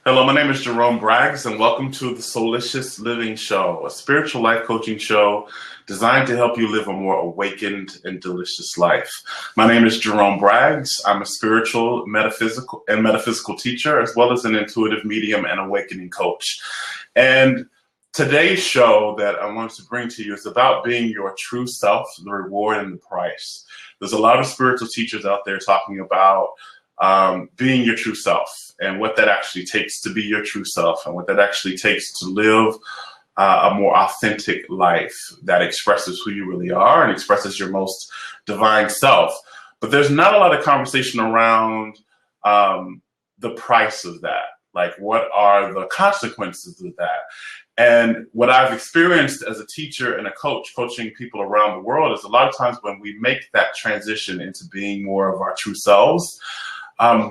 Hello, my name is Jerome Braggs, and welcome to the Soulicious Living Show, a spiritual life coaching show designed to help you live a more awakened and delicious life. My name is Jerome Braggs. I'm a spiritual, metaphysical teacher, as well as an intuitive medium and awakening coach. And today's show that I wanted to bring to you is about being your true self, the reward and the price. There's a lot of spiritual teachers out there talking about being your true self and what that actually takes to be your true self and what that actually takes to live a more authentic life that expresses who you really are and expresses your most divine self. But there's not a lot of conversation around the price of that. Like, what are the consequences of that? And what I've experienced as a teacher and a coach, coaching people around the world, is a lot of times when we make that transition into being more of our true selves,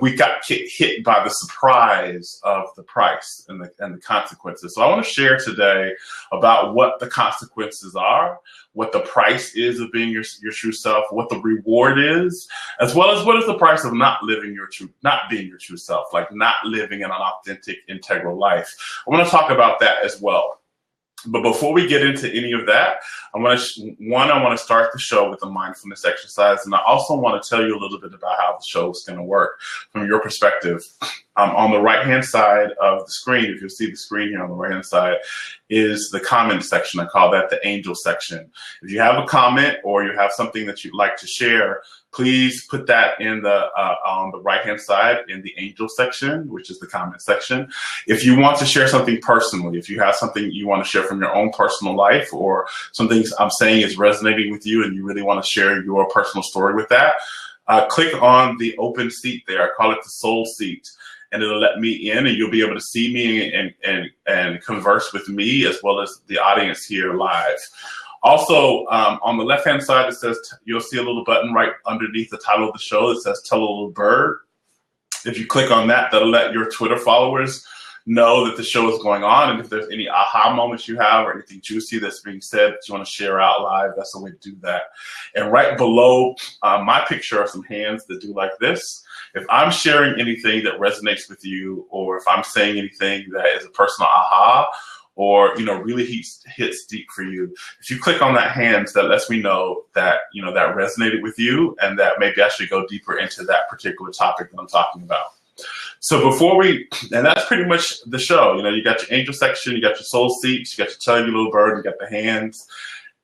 we got hit by the surprise of the price and the consequences. So I want to share today about what the consequences are, what the price is of being your true self, what the reward is, as well as what is the price of not being your true self, like not living an authentic, integral life. I want to talk about that as well. But before we get into any of that, I want to start the show with a mindfulness exercise. And I also want to tell you a little bit about how the show is going to work from your perspective. On the right-hand side of the screen, if you'll see the screen here on the right-hand side, is the comment section. I call that the angel section. If you have a comment or you have something that you'd like to share, please put that in on the right-hand side in the angel section, which is the comment section. If you want to share something personally, if you have something you want to share from your own personal life or something I'm saying is resonating with you and you really want to share your personal story with that, click on the open seat there. I call it the soul seat. And it'll let me in, and you'll be able to see me and converse with me as well as the audience here live. Also, on the left-hand side, you'll see a little button right underneath the title of the show that says "Tell a Little Bird." If you click on that, that'll let your Twitter followers know that the show is going on, and if there's any aha moments you have or anything juicy that's being said that you want to share out live, that's the way to do that. And right below my picture are some hands that do like this. If I'm sharing anything that resonates with you, or if I'm saying anything that is a personal aha, or really hits deep for you, if you click on that hands, that lets me know that that resonated with you, and that maybe I should go deeper into that particular topic that I'm talking about. So and that's pretty much the show. You got your angel section, you got your soul seats, you got your tell you little bird, you got the hands.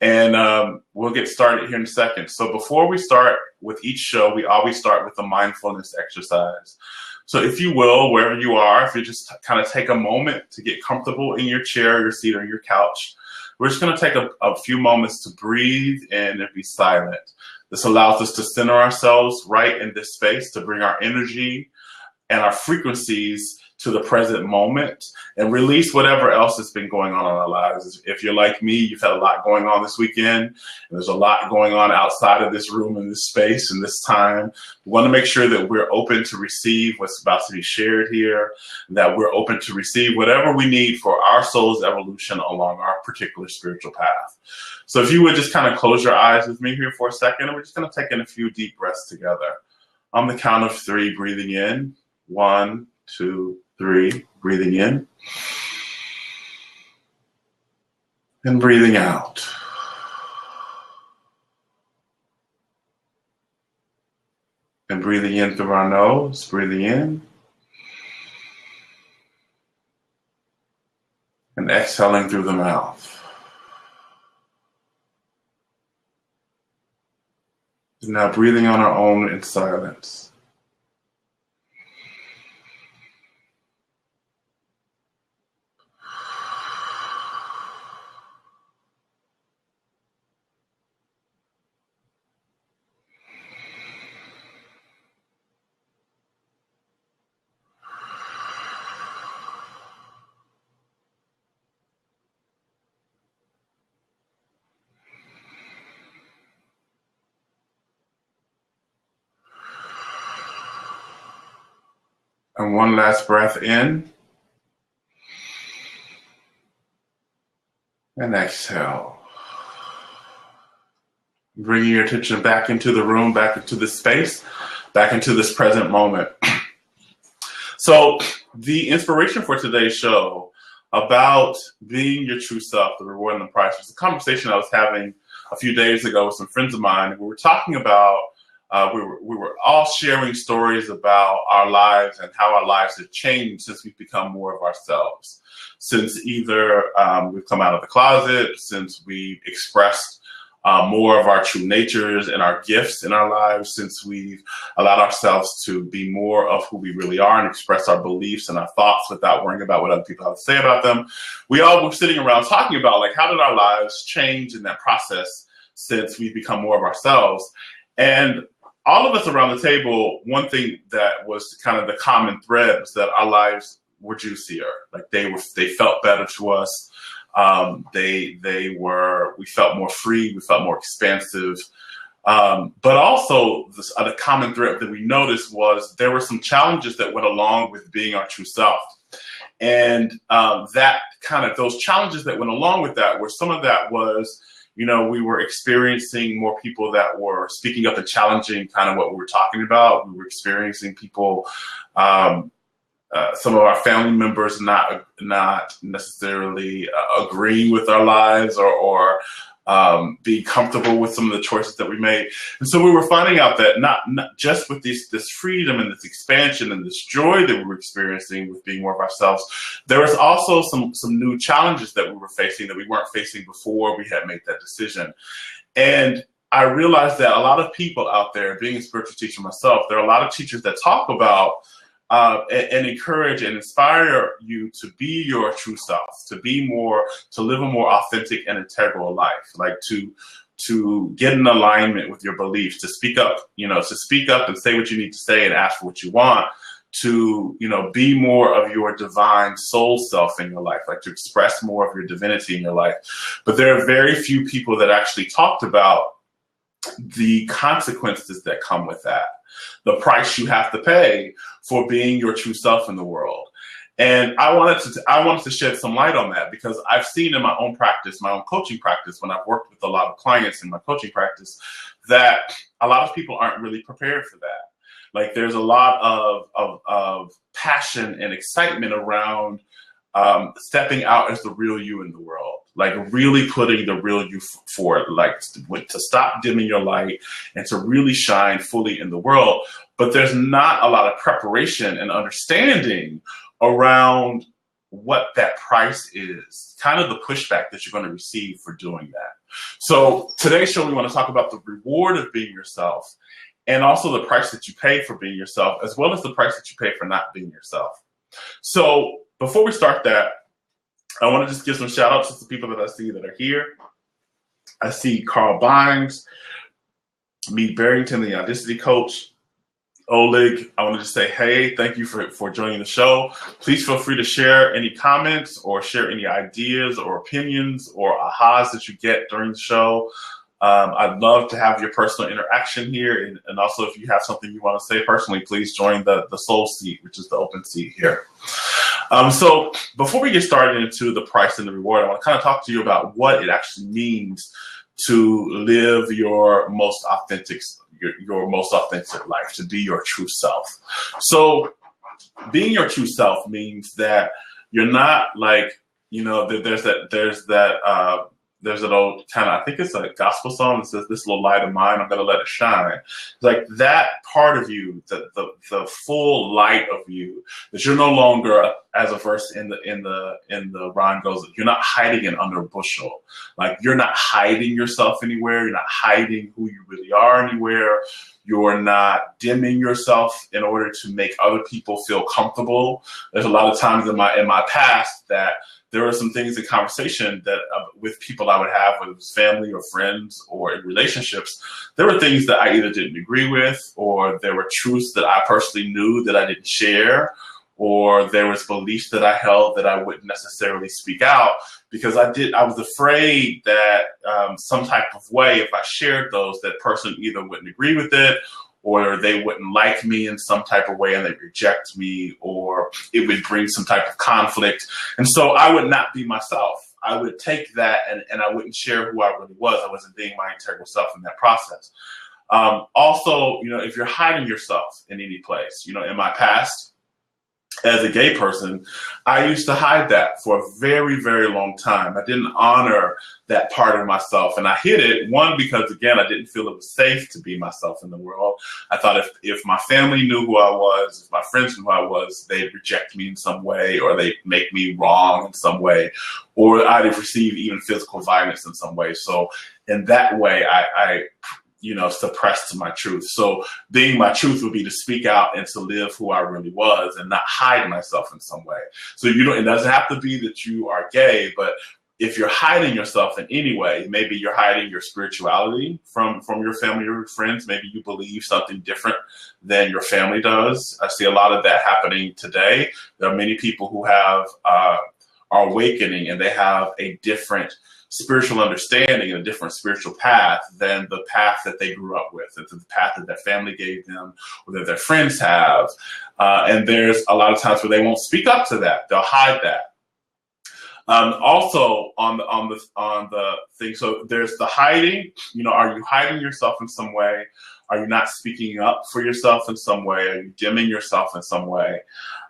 And we'll get started here in a second. So before we start with each show, we always start with a mindfulness exercise. So if you will, wherever you are, if you just kind of take a moment to get comfortable in your chair, your seat, or your couch, we're just going to take a few moments to breathe in and be silent. This allows us to center ourselves right in this space, to bring our energy and our frequencies to the present moment and release whatever else has been going on in our lives. If you're like me, you've had a lot going on this weekend, and there's a lot going on outside of this room and this space and this time. We want to make sure that we're open to receive what's about to be shared here, that we're open to receive whatever we need for our soul's evolution along our particular spiritual path. So if you would just kind of close your eyes with me here for a second, and we're just going to take in a few deep breaths together. On the count of 3, breathing in. 1, 2, 3, breathing in and breathing out. And breathing in through our nose, breathing in. And exhaling through the mouth. And now breathing on our own in silence. And one last breath in. And exhale. Bringing your attention back into the room, back into this space, back into this present moment. So the inspiration for today's show about being your true self, the reward and the price, was a conversation I was having a few days ago with some friends of mine. We were talking about, we were all sharing stories about our lives and how our lives have changed since we've become more of ourselves. Since either we've come out of the closet, since we've expressed more of our true natures and our gifts in our lives, since we've allowed ourselves to be more of who we really are and express our beliefs and our thoughts without worrying about what other people have to say about them. We all were sitting around talking about, like, how did our lives change in that process since we've become more of ourselves? And all of us around the table, one thing that was kind of the common thread was that our lives were juicier. Like, they felt better to us. We felt more free, we felt more expansive. But also the common thread that we noticed was there were some challenges that went along with being our true self. And those challenges that went along with that were, some of that was, we were experiencing more people that were speaking up and challenging kind of what we were talking about. We were experiencing people, some of our family members not necessarily agreeing with our lives or being comfortable with some of the choices that we made. And so we were finding out that not just with this freedom and this expansion and this joy that we were experiencing with being more of ourselves, there was also some new challenges that we were facing that we weren't facing before we had made that decision. And I realized that a lot of people out there, being a spiritual teacher myself, there are a lot of teachers that talk about and encourage and inspire you to be your true self, to live a more authentic and integral life, like to get in alignment with your beliefs, to speak up and say what you need to say and ask for what you want, to, be more of your divine soul self in your life, like to express more of your divinity in your life. But there are very few people that actually talked about the consequences that come with that, the price you have to pay for being your true self in the world. And I wanted to shed some light on that, because I've seen in my own practice, my own coaching practice, when I've worked with a lot of clients in my coaching practice, that a lot of people aren't really prepared for that. Like, there's a lot of passion and excitement around stepping out as the real you in the world, like really putting the real you forward, like to stop dimming your light and to really shine fully in the world. But there's not a lot of preparation and understanding around what that price is, kind of the pushback that you're going to receive for doing that. So today's show, we want to talk about the reward of being yourself, and also the price that you pay for being yourself, as well as the price that you pay for not being yourself. So before we start that, I want to just give some shout outs to the people that I see that are here. I see Carl Bynes, Meade Barrington, the Audacity Coach, Oleg. I want to just say, hey, thank you for joining the show. Please feel free to share any comments or share any ideas or opinions or ahas that you get during the show. I'd love to have your personal interaction here. And also, if you have something you want to say personally, please join the soul seat, which is the open seat here. So before we get started into the price and the reward, I want to kind of talk to you about what it actually means to live your most authentic life, to be your true self. So being your true self means that you're not like, there's an old kind of, I think it's a gospel song that says, "This little light of mine, I'm going to let it shine." It's like that part of you, the full light of you, that you're no longer, as a verse in the rhyme goes, you're not hiding it under a bushel. Like, you're not hiding yourself anywhere. You're not hiding who you really are anywhere. You're not dimming yourself in order to make other people feel comfortable. There's a lot of times in my past that there were some things in conversation that with people I would have, whether it was family or friends or in relationships, there were things that I either didn't agree with, or there were truths that I personally knew that I didn't share, or there was beliefs that I held that I wouldn't necessarily speak out, because I was afraid that some type of way, if I shared those, that person either wouldn't agree with it, or they wouldn't like me in some type of way and they'd reject me, or it would bring some type of conflict. And so I would not be myself. I would take that and I wouldn't share who I really was. I wasn't being my integral self in that process. Also, if you're hiding yourself in any place, in my past, as a gay person, I used to hide that for a very, very long time. I didn't honor that part of myself. And I hid it, one, because, again, I didn't feel it was safe to be myself in the world. I thought if my family knew who I was, if my friends knew who I was, they'd reject me in some way, or they'd make me wrong in some way, or I'd receive even physical violence in some way. So in that way, I suppressed my truth. So being my truth would be to speak out and to live who I really was and not hide myself in some way. So it doesn't have to be that you are gay, but if you're hiding yourself in any way, maybe you're hiding your spirituality from your family or your friends. Maybe you believe something different than your family does. I see a lot of that happening today. There are many people who are awakening, and they have a different spiritual understanding and a different spiritual path than the path that they grew up with, and the path that their family gave them or that their friends have. And there's a lot of times where they won't speak up to that. They'll hide that. Also on the thing, so there's the hiding. Are you hiding yourself in some way? Are you not speaking up for yourself in some way? Are you dimming yourself in some way?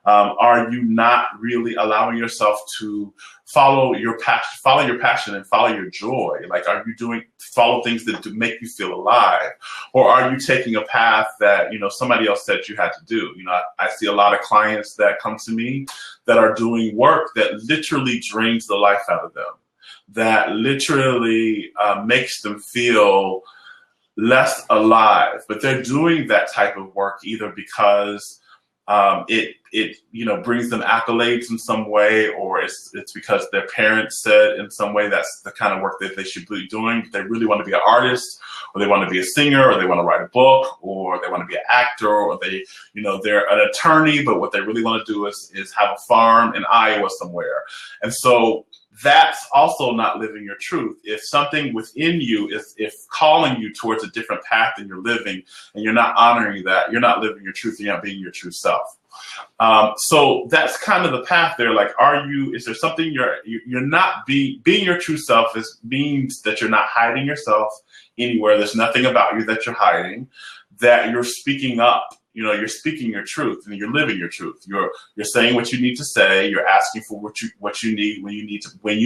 Are you not really allowing yourself to follow your passion and follow your joy? Like, are you follow things that make you feel alive? Or are you taking a path that, somebody else said you had to do? I see a lot of clients that come to me that are doing work that literally drains the life out of them, that literally makes them feel less alive. But they're doing that type of work either because it brings them accolades in some way, or it's because their parents said in some way that's the kind of work that they should be doing. They really want to be an artist, or they want to be a singer, or they want to write a book, or they want to be an actor, or they're an attorney, but what they really want to do is have a farm in Iowa somewhere. And so that's also not living your truth. If something within you is calling you towards a different path than you're living, and you're not honoring that, you're not living your truth, you're not being your true self. So that's kind of the path there. Like, is there something you're not being your true self means that you're not hiding yourself anywhere. There's nothing about you that you're hiding, that you're speaking up. You're speaking your truth, and you're living your truth. You're saying what you need to say. You're asking for what you need when you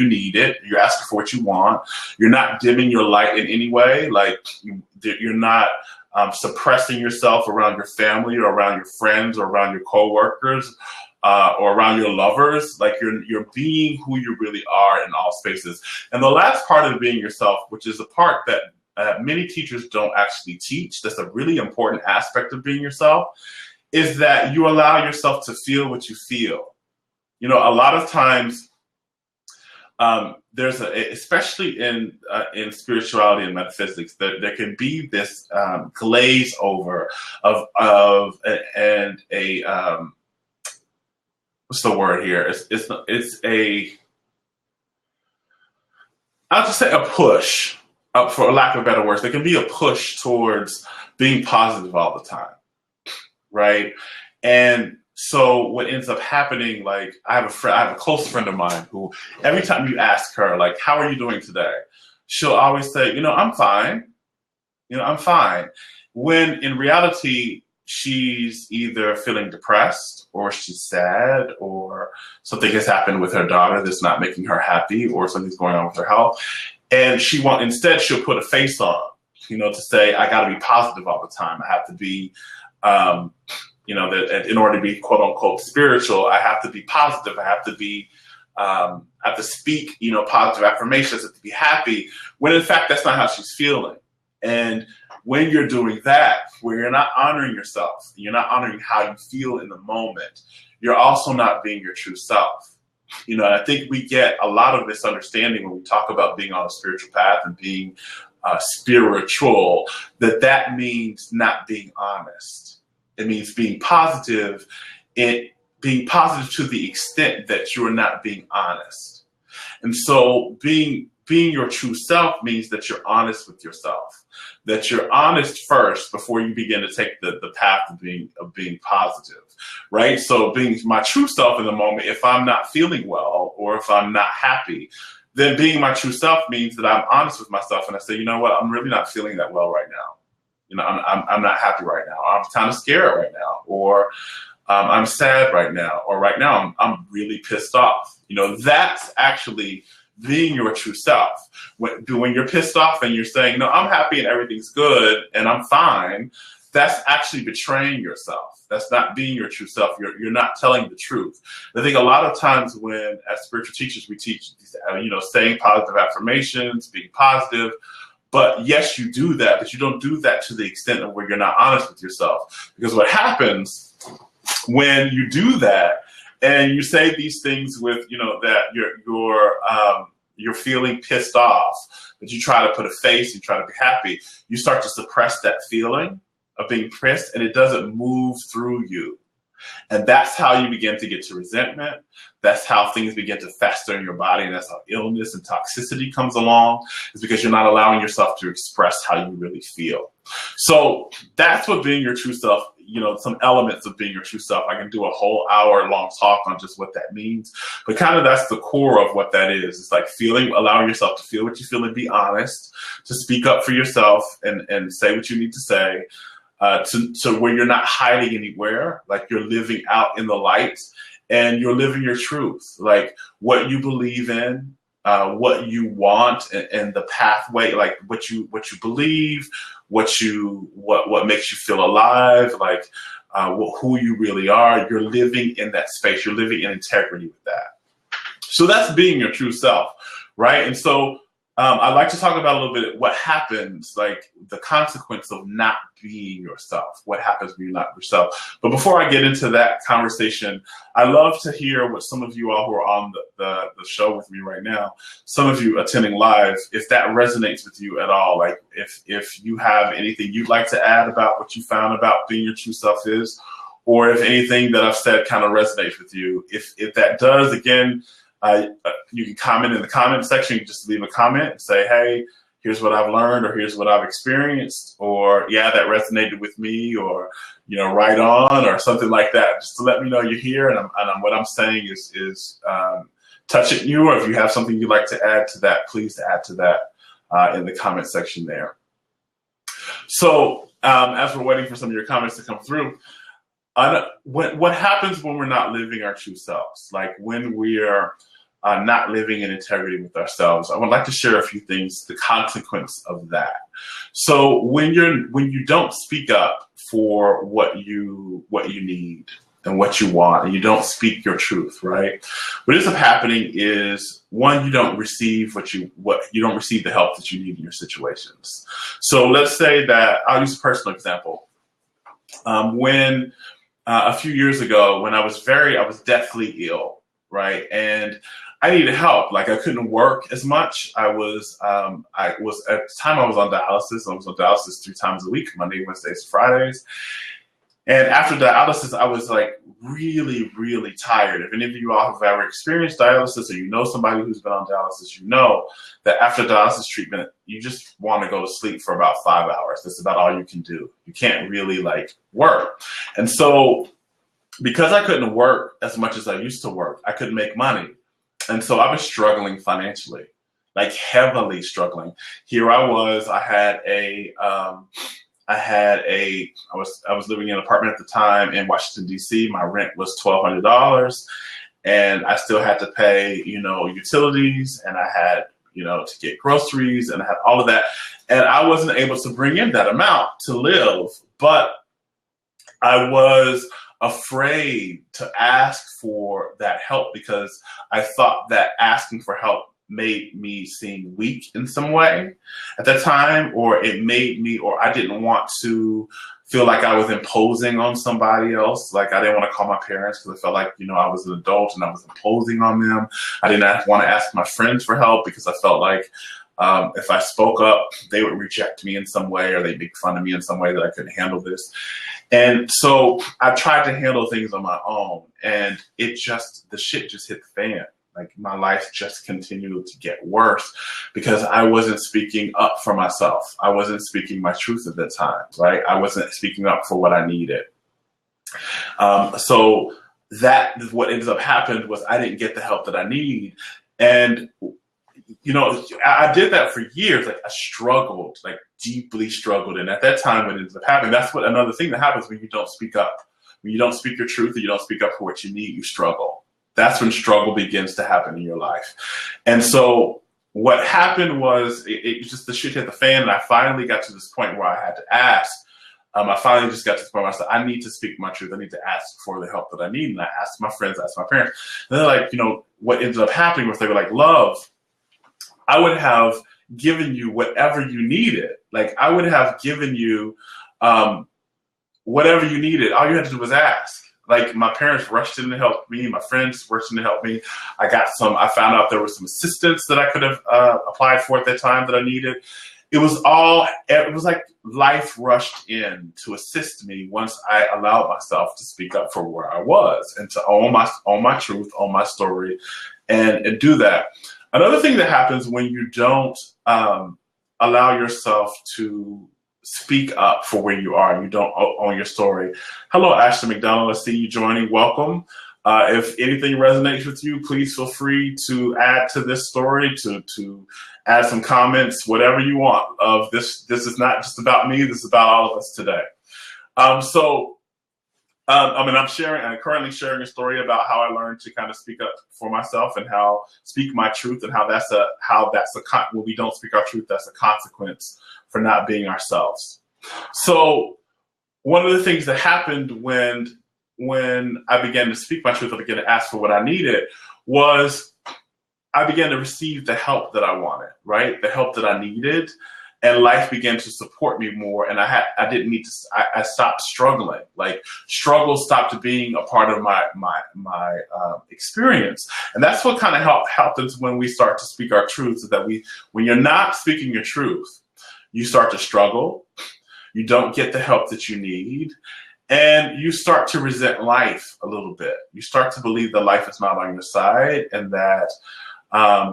need it. You're asking for what you want. You're not dimming your light in any way. Like, you're not suppressing yourself around your family or around your friends or around your coworkers or around your lovers. Like, you're being who you really are in all spaces. And the last part of being yourself, which is the part that many teachers don't actually teach, that's a really important aspect of being yourself, is that you allow yourself to feel what you feel. A lot of times, especially in spirituality and metaphysics, there can be this glaze over of what's the word here? I'll just say a push. For lack of better words, there can be a push towards being positive all the time, right? And so what ends up happening, like, I have a close friend of mine who, every time you ask her, like, how are you doing today? She'll always say, I'm fine. I'm fine. When in reality, she's either feeling depressed, or she's sad, or something has happened with her daughter that's not making her happy, or something's going on with her health. And instead she'll put a face on, to say, I got to be positive all the time. I have to be, that in order to be quote unquote spiritual, I have to be positive. I have to be, I have to speak, positive affirmations. I have to be happy. When in fact, that's not how she's feeling. And when you're doing that, where you're not honoring yourself, you're not honoring how you feel in the moment, you're also not being your true self. I think we get a lot of misunderstanding when we talk about being on a spiritual path and being spiritual, that means not being honest. It means being positive, being positive to the extent that you're not being honest. And so being your true self means that you're honest with yourself, that you're honest first before you begin to take the path of being positive, right? So being my true self in the moment, if I'm not feeling well or if I'm not happy, then being my true self means that I'm honest with myself and I say, you know what, I'm really not feeling that well right now. I'm not happy right now. I'm kind of scared right now, or I'm sad right now, or right now I'm really pissed off. That's actually being your true self. When you're pissed off and you're saying, no, I'm happy and everything's good and I'm fine, that's actually betraying yourself. That's not being your true self. You're not telling the truth. I think a lot of times when, as spiritual teachers, we teach, saying positive affirmations, being positive. But yes, you do that, but you don't do that to the extent of where you're not honest with yourself. Because what happens when you do that and you say these things with, that you're feeling pissed off, but you try to put a face, you try to be happy, you start to suppress that feeling of being pissed, and it doesn't move through you. And that's how you begin to get to resentment. That's how things begin to fester in your body, and that's how illness and toxicity comes along, is because you're not allowing yourself to express how you really feel. So that's what being your true self, some elements of being your true self. I can do a whole hour-long talk on just what that means, but kind of that's the core of what that is. It's like allowing yourself to feel what you feel and be honest, to speak up for yourself and say what you need to say, to where you're not hiding anywhere, like you're living out in the light and you're living your truth, like what you believe in, what you want, and the pathway, like what you believe, what makes you feel alive, like who you really are. You're living in that space. You're living in integrity with that. So that's being your true self, right? And so I'd like to talk about a little bit what happens, like the consequence of not being yourself. What happens when you're not yourself? But before I get into that conversation, I love to hear what some of you all who are on the show with me right now, some of you attending live, if that resonates with you at all. Like if you have anything you'd like to add about what you found about being your true self is, or if anything that I've said kind of resonates with you. If that does, again, you can comment in the comment section. You can just leave a comment and say, hey, here's what I've learned, or here's what I've experienced, or yeah, that resonated with me, or right on, or something like that, just to let me know you're here and what I'm saying is touching you. Or if you have something you'd like to add to that, please add to that in the comment section there. So as we're waiting for some of your comments to come through, what happens when we're not living our true selves, like when we are not living in integrity with ourselves? I would like to share a few things, the consequence of that. So when you don't speak up for what you need and what you want, and you don't speak your truth, right? What ends up happening is, one, you don't receive you don't receive the help that you need in your situations. So let's say that I'll use a personal example. When a few years ago, when I was deathly ill, right? And I needed help. Like I couldn't work as much. I was at the time I was on dialysis. I was on dialysis 3 times a week, Monday, Wednesdays, Fridays. And after dialysis, I was like really, really tired. If any of you all have ever experienced dialysis, or you know somebody who's been on dialysis, you know that after dialysis treatment, you just want to go to sleep for about 5 hours. That's about all you can do. You can't really work. And so because I couldn't work as much as I used to work, I couldn't make money. And so I was struggling financially, like heavily struggling. Here I was, I was living in an apartment at the time in Washington, D.C. My rent was $1,200, and I still had to pay, utilities, and I had, to get groceries, and I had all of that. And I wasn't able to bring in that amount to live, but I was afraid to ask for that help because I thought that asking for help made me seem weak in some way at that time, or I didn't want to feel like I was imposing on somebody else. Like I didn't want to call my parents because I felt like, I was an adult and I was imposing on them. I didn't want to ask my friends for help because I felt like if I spoke up, they would reject me in some way, or they'd make fun of me in some way that I couldn't handle this. And so I tried to handle things on my own, and the shit just hit the fan. Like my life just continued to get worse because I wasn't speaking up for myself. I wasn't speaking my truth at that time, right? I wasn't speaking up for what I needed. So what ended up happening was I didn't get the help that I need. And, I did that for years. Like I struggled, like deeply struggled. And at that time when it ended up happening, that's another thing that happens when you don't speak up when you don't speak your truth and you don't speak up for what you need, you struggle. That's when struggle begins to happen in your life. And so what happened was it just the shit hit the fan, and I finally got to this point where I had to ask. I finally just got to the point where I said, I need to speak my truth. I need to ask for the help that I need. And I asked my friends, I asked my parents. And they're like, what ended up happening was they were like, love, I would have given you whatever you needed. Like, I would have given you whatever you needed. All you had to do was ask. Like, my parents rushed in to help me. My friends rushed in to help me. I found out there was some assistance that I could have applied for at that time that I needed. It was like life rushed in to assist me once I allowed myself to speak up for where I was and to own my truth, own my story, and do that. Another thing that happens when you don't allow yourself to speak up for where you are, you don't own your story. Hello, Ashley McDonald. I see you joining. Welcome. If anything resonates with you, please feel free to add to this story, to add some comments, whatever you want. This is not just about me. This is about all of us today. I'm currently sharing a story about how I learned to kind of speak up for myself and how speak my truth, and when we don't speak our truth, that's a consequence for not being ourselves. So one of the things that happened when I began to speak my truth, I began to ask for what I needed, was I began to receive the help that I wanted, right? The help that I needed, and life began to support me more. And I stopped struggling. Like, struggle stopped being a part of my experience. And that's what kind of helped us when we start to speak our truth, is that when you're not speaking your truth, you start to struggle. You don't get the help that you need. And you start to resent life a little bit. You start to believe that life is not on your side, and that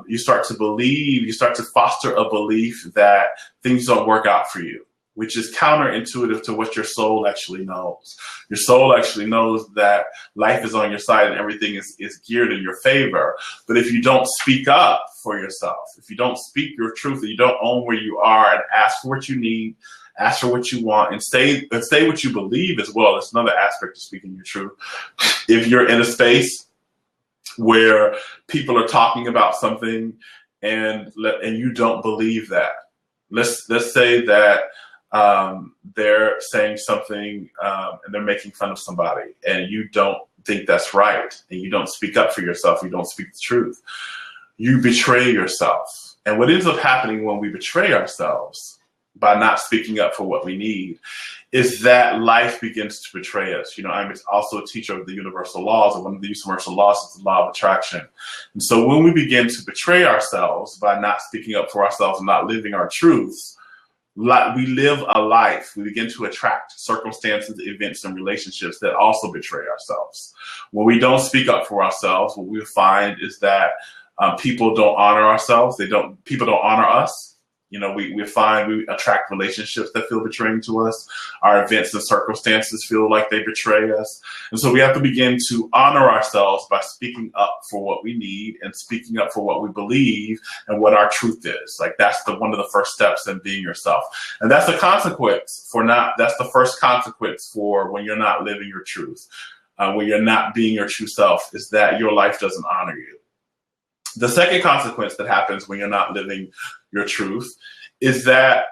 you start to foster a belief that things don't work out for you, which is counterintuitive to what your soul actually knows. Your soul actually knows that life is on your side and everything is geared in your favor. But if you don't speak up for yourself, if you don't speak your truth, and you don't own where you are and ask for what you need, ask for what you want, and say what you believe as well. That's another aspect of speaking your truth. If you're in a space where people are talking about something and you don't believe that, let's say that they're saying something and they're making fun of somebody, and you don't think that's right, and you don't speak up for yourself, you don't speak the truth, you betray yourself. And what ends up happening when we betray ourselves by not speaking up for what we need is that life begins to betray us. I'm also a teacher of the universal laws, and one of the universal laws is the law of attraction. And so when we begin to betray ourselves by not speaking up for ourselves and not living our truths, we live a life. We begin to attract circumstances, events, and relationships that also betray ourselves. When we don't speak up for ourselves, what we find is that people don't honor ourselves. People don't honor us. We find we attract relationships that feel betraying to us. Our events and circumstances feel like they betray us. And so we have to begin to honor ourselves by speaking up for what we need and speaking up for what we believe and what our truth is. Like, that's one of the first steps in being yourself. And that's the consequence that's the first consequence for when you're not living your truth. When you're not being your true self, is that your life doesn't honor you. The second consequence that happens when you're not living your truth is that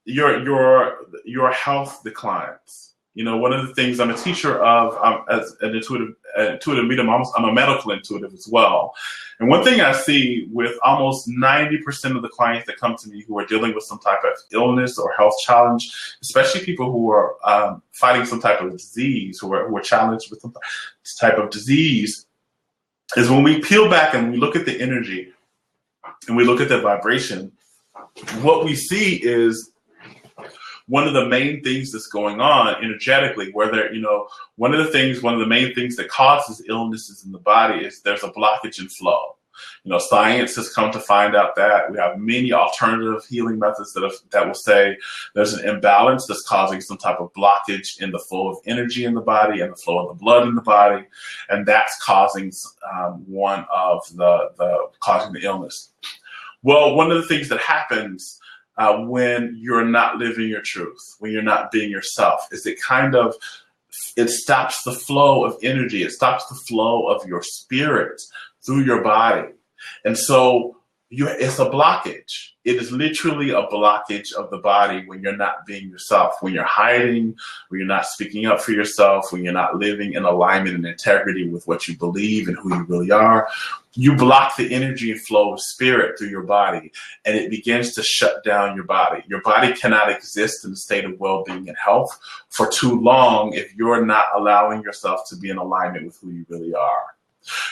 your health declines. One of the things, I'm a teacher of, as an intuitive medium, I'm a medical intuitive as well. And one thing I see with almost 90% of the clients that come to me who are dealing with some type of illness or health challenge, especially people who are fighting some type of disease, who are challenged with some type of disease, is when we peel back and we look at the energy and we look at the vibration, what we see is one of the main things that's going on energetically, one of the main things that causes illnesses in the body is there's a blockage in flow. Science has come to find out that we have many alternative healing methods that will say there's an imbalance that's causing some type of blockage in the flow of energy in the body and the flow of the blood in the body, and that's causing causing the illness. Well, one of the things that happens when you're not living your truth, when you're not being yourself, is it kind of it stops the flow of energy. It stops the flow of your spirit through your body. And so it's a blockage. It is literally a blockage of the body when you're not being yourself, when you're hiding, when you're not speaking up for yourself, when you're not living in alignment and integrity with what you believe and who you really are. You block the energy and flow of spirit through your body, and it begins to shut down your body. Your body cannot exist in a state of well-being and health for too long if you're not allowing yourself to be in alignment with who you really are.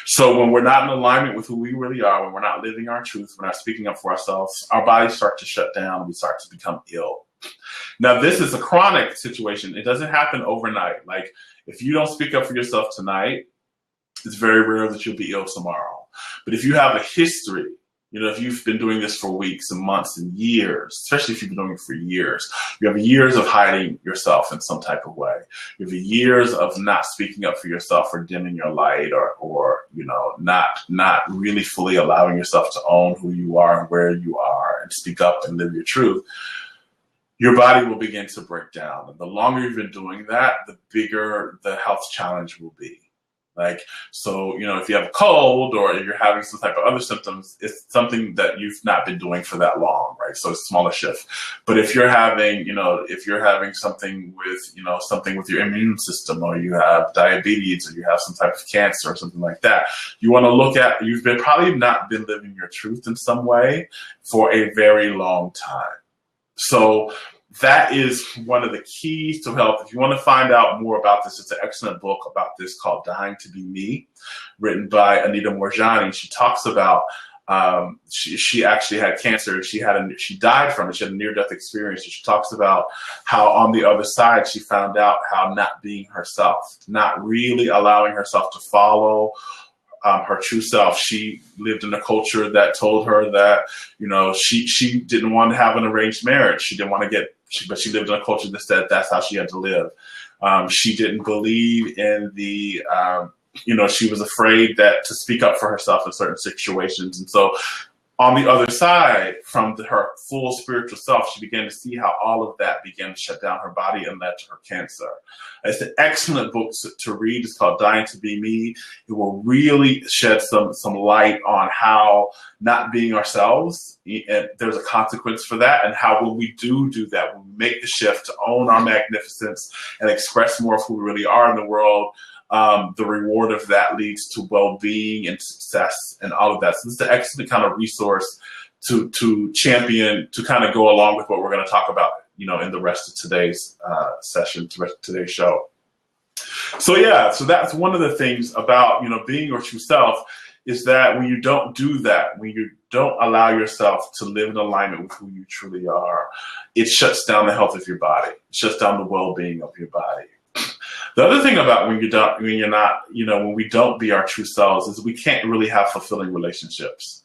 So when we're not in alignment with who we really are, when we're not living our truth, we're not speaking up for ourselves, our bodies start to shut down and we start to become ill. Now, this is a chronic situation. It doesn't happen overnight. Like, if you don't speak up for yourself tonight, it's very rare that you'll be ill tomorrow. But if you have a history, if you've been doing this for weeks and months and years, especially if you've been doing it for years, you have years of hiding yourself in some type of way. You have years of not speaking up for yourself or dimming your light or not really fully allowing yourself to own who you are and where you are and speak up and live your truth. Your body will begin to break down. And the longer you've been doing that, the bigger the health challenge will be. Like, so, if you have a cold or you're having some type of other symptoms, it's something that you've not been doing for that long, right? So it's a smaller shift. But if you're having, something with, something with your immune system, or you have diabetes, or you have some type of cancer or something like that, you want to look at, you've probably not been living your truth in some way for a very long time. So that is one of the keys to health. If you want to find out more about this, it's an excellent book about this called Dying to Be Me, written by Anita Moorjani. She talks about she actually had cancer. She died from it. She had a near-death experience. She talks about how on the other side she found out how not being herself, not really allowing herself to follow her true self. She lived in a culture that told her that, she didn't want to have an arranged marriage. She didn't want to but she lived in a culture that said that's how she had to live. She didn't believe in the, she was afraid that to speak up for herself in certain situations. And so on the other side, from her full spiritual self, she began to see how all of that began to shut down her body and led to her cancer. It's an excellent book to read. It's called Dying to Be Me. It will really shed some light on how not being ourselves, and there's a consequence for that, and how when we do that, when we make the shift to own our magnificence and express more of who we really are in the world, the reward of that leads to well-being and success and all of that. So this is an excellent kind of resource to champion, to kind of go along with what we're going to talk about, in the rest of today's session, the rest of today's show. So that's one of the things about, being your true self, is that when you don't do that, when you don't allow yourself to live in alignment with who you truly are, it shuts down the health of your body. It shuts down the well-being of your body. The other thing about when we don't be our true selves is we can't really have fulfilling relationships.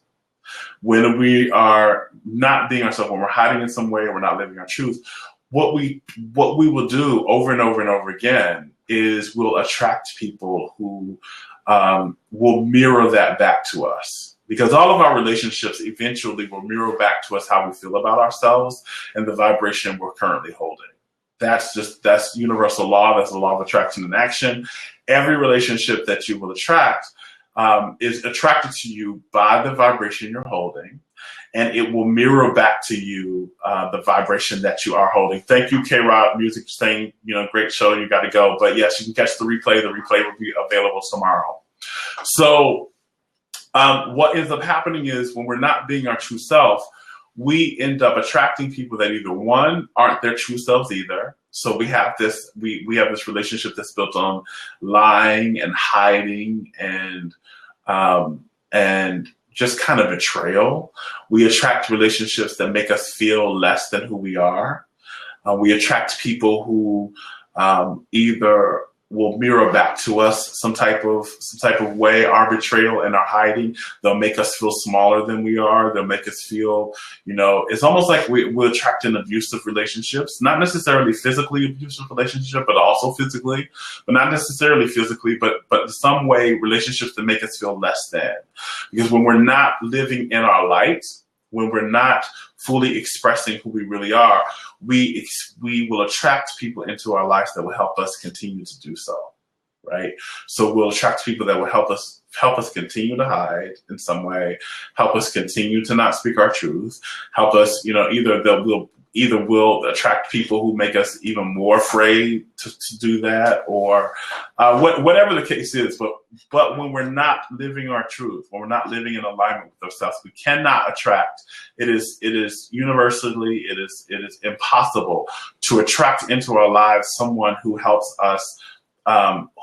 When we are not being ourselves, when we're hiding in some way, or we're not living our truth, what we will do over and over and over again is we'll attract people who will mirror that back to us. Because all of our relationships eventually will mirror back to us how we feel about ourselves and the vibration we're currently holding. That's universal law. That's the law of attraction in action. Every relationship that you will attract is attracted to you by the vibration you're holding, and it will mirror back to you the vibration that you are holding. Thank you, K-Rod Music, saying, great show. You got to go. But yes, you can catch the replay. The replay will be available tomorrow. So what ends up happening is when we're not being our true self, we end up attracting people that either, one, aren't their true selves either. So we have this relationship that's built on lying and hiding and just kind of betrayal. We attract relationships that make us feel less than who we are. We attract people who either will mirror back to us some type of way, our betrayal and our hiding. They'll make us feel smaller than we are. They'll make us feel, it's almost like we're attracting abusive relationships, not necessarily physically abusive relationship, but also physically, but not necessarily physically, but in some way relationships that make us feel less than. Because when we're not living in our light, when we're not fully expressing who we really are, we will attract people into our lives that will help us continue to do so, right? So we'll attract people that will help us continue to hide in some way, help us continue to not speak our truth, help us, either we'll attract people who make us even more afraid to do that, or whatever the case is. But when we're not living our truth, when we're not living in alignment with ourselves, we cannot attract. It is universally, it is impossible to attract into our lives someone who helps us,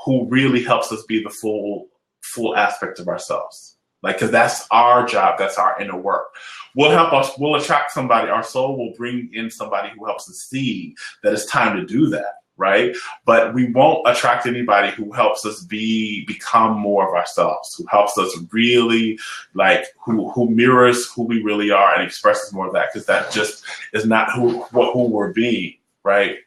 who really helps us be the full aspect of ourselves. Like, because that's our job, that's our inner work. We'll attract somebody, our soul will bring in somebody who helps us see that it's time to do that, right? But we won't attract anybody who helps us become more of ourselves, who helps us really, like, who mirrors who we really are and expresses more of that, because that just is not who we're being, right?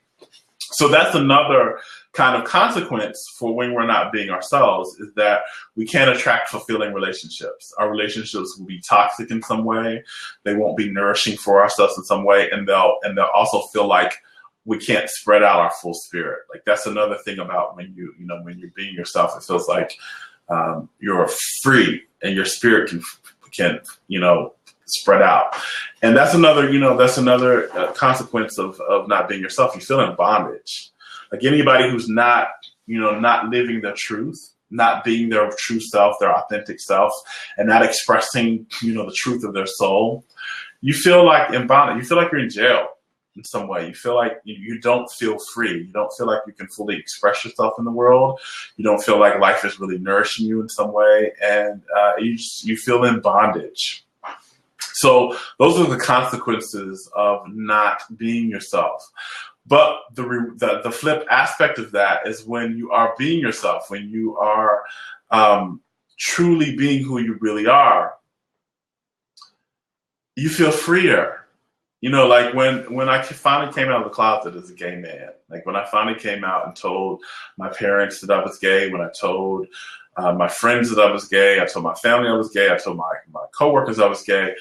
So that's another kind of consequence for when we're not being ourselves, is that we can't attract fulfilling relationships. Our relationships will be toxic in some way. They won't be nourishing for ourselves in some way. And they'll also feel like we can't spread out our full spirit. Like, that's another thing about when you're being yourself, it feels like you're free and your spirit can spread out. And that's another consequence of not being yourself. You feel in bondage. Like, anybody who's not living their truth, not being their true self, their authentic self, and not expressing, the truth of their soul, you feel like in bondage. You feel like you're in jail in some way. You feel like you don't feel free. You don't feel like you can fully express yourself in the world. You don't feel like life is really nourishing you in some way, and you feel in bondage. So those are the consequences of not being yourself. But the flip aspect of that is when you are being yourself, when you are truly being who you really are, you feel freer. Like when I finally came out of the closet as a gay man, like when I finally came out and told my parents that I was gay, when I told my friends that I was gay, I told my family I was gay, I told my coworkers I was gay.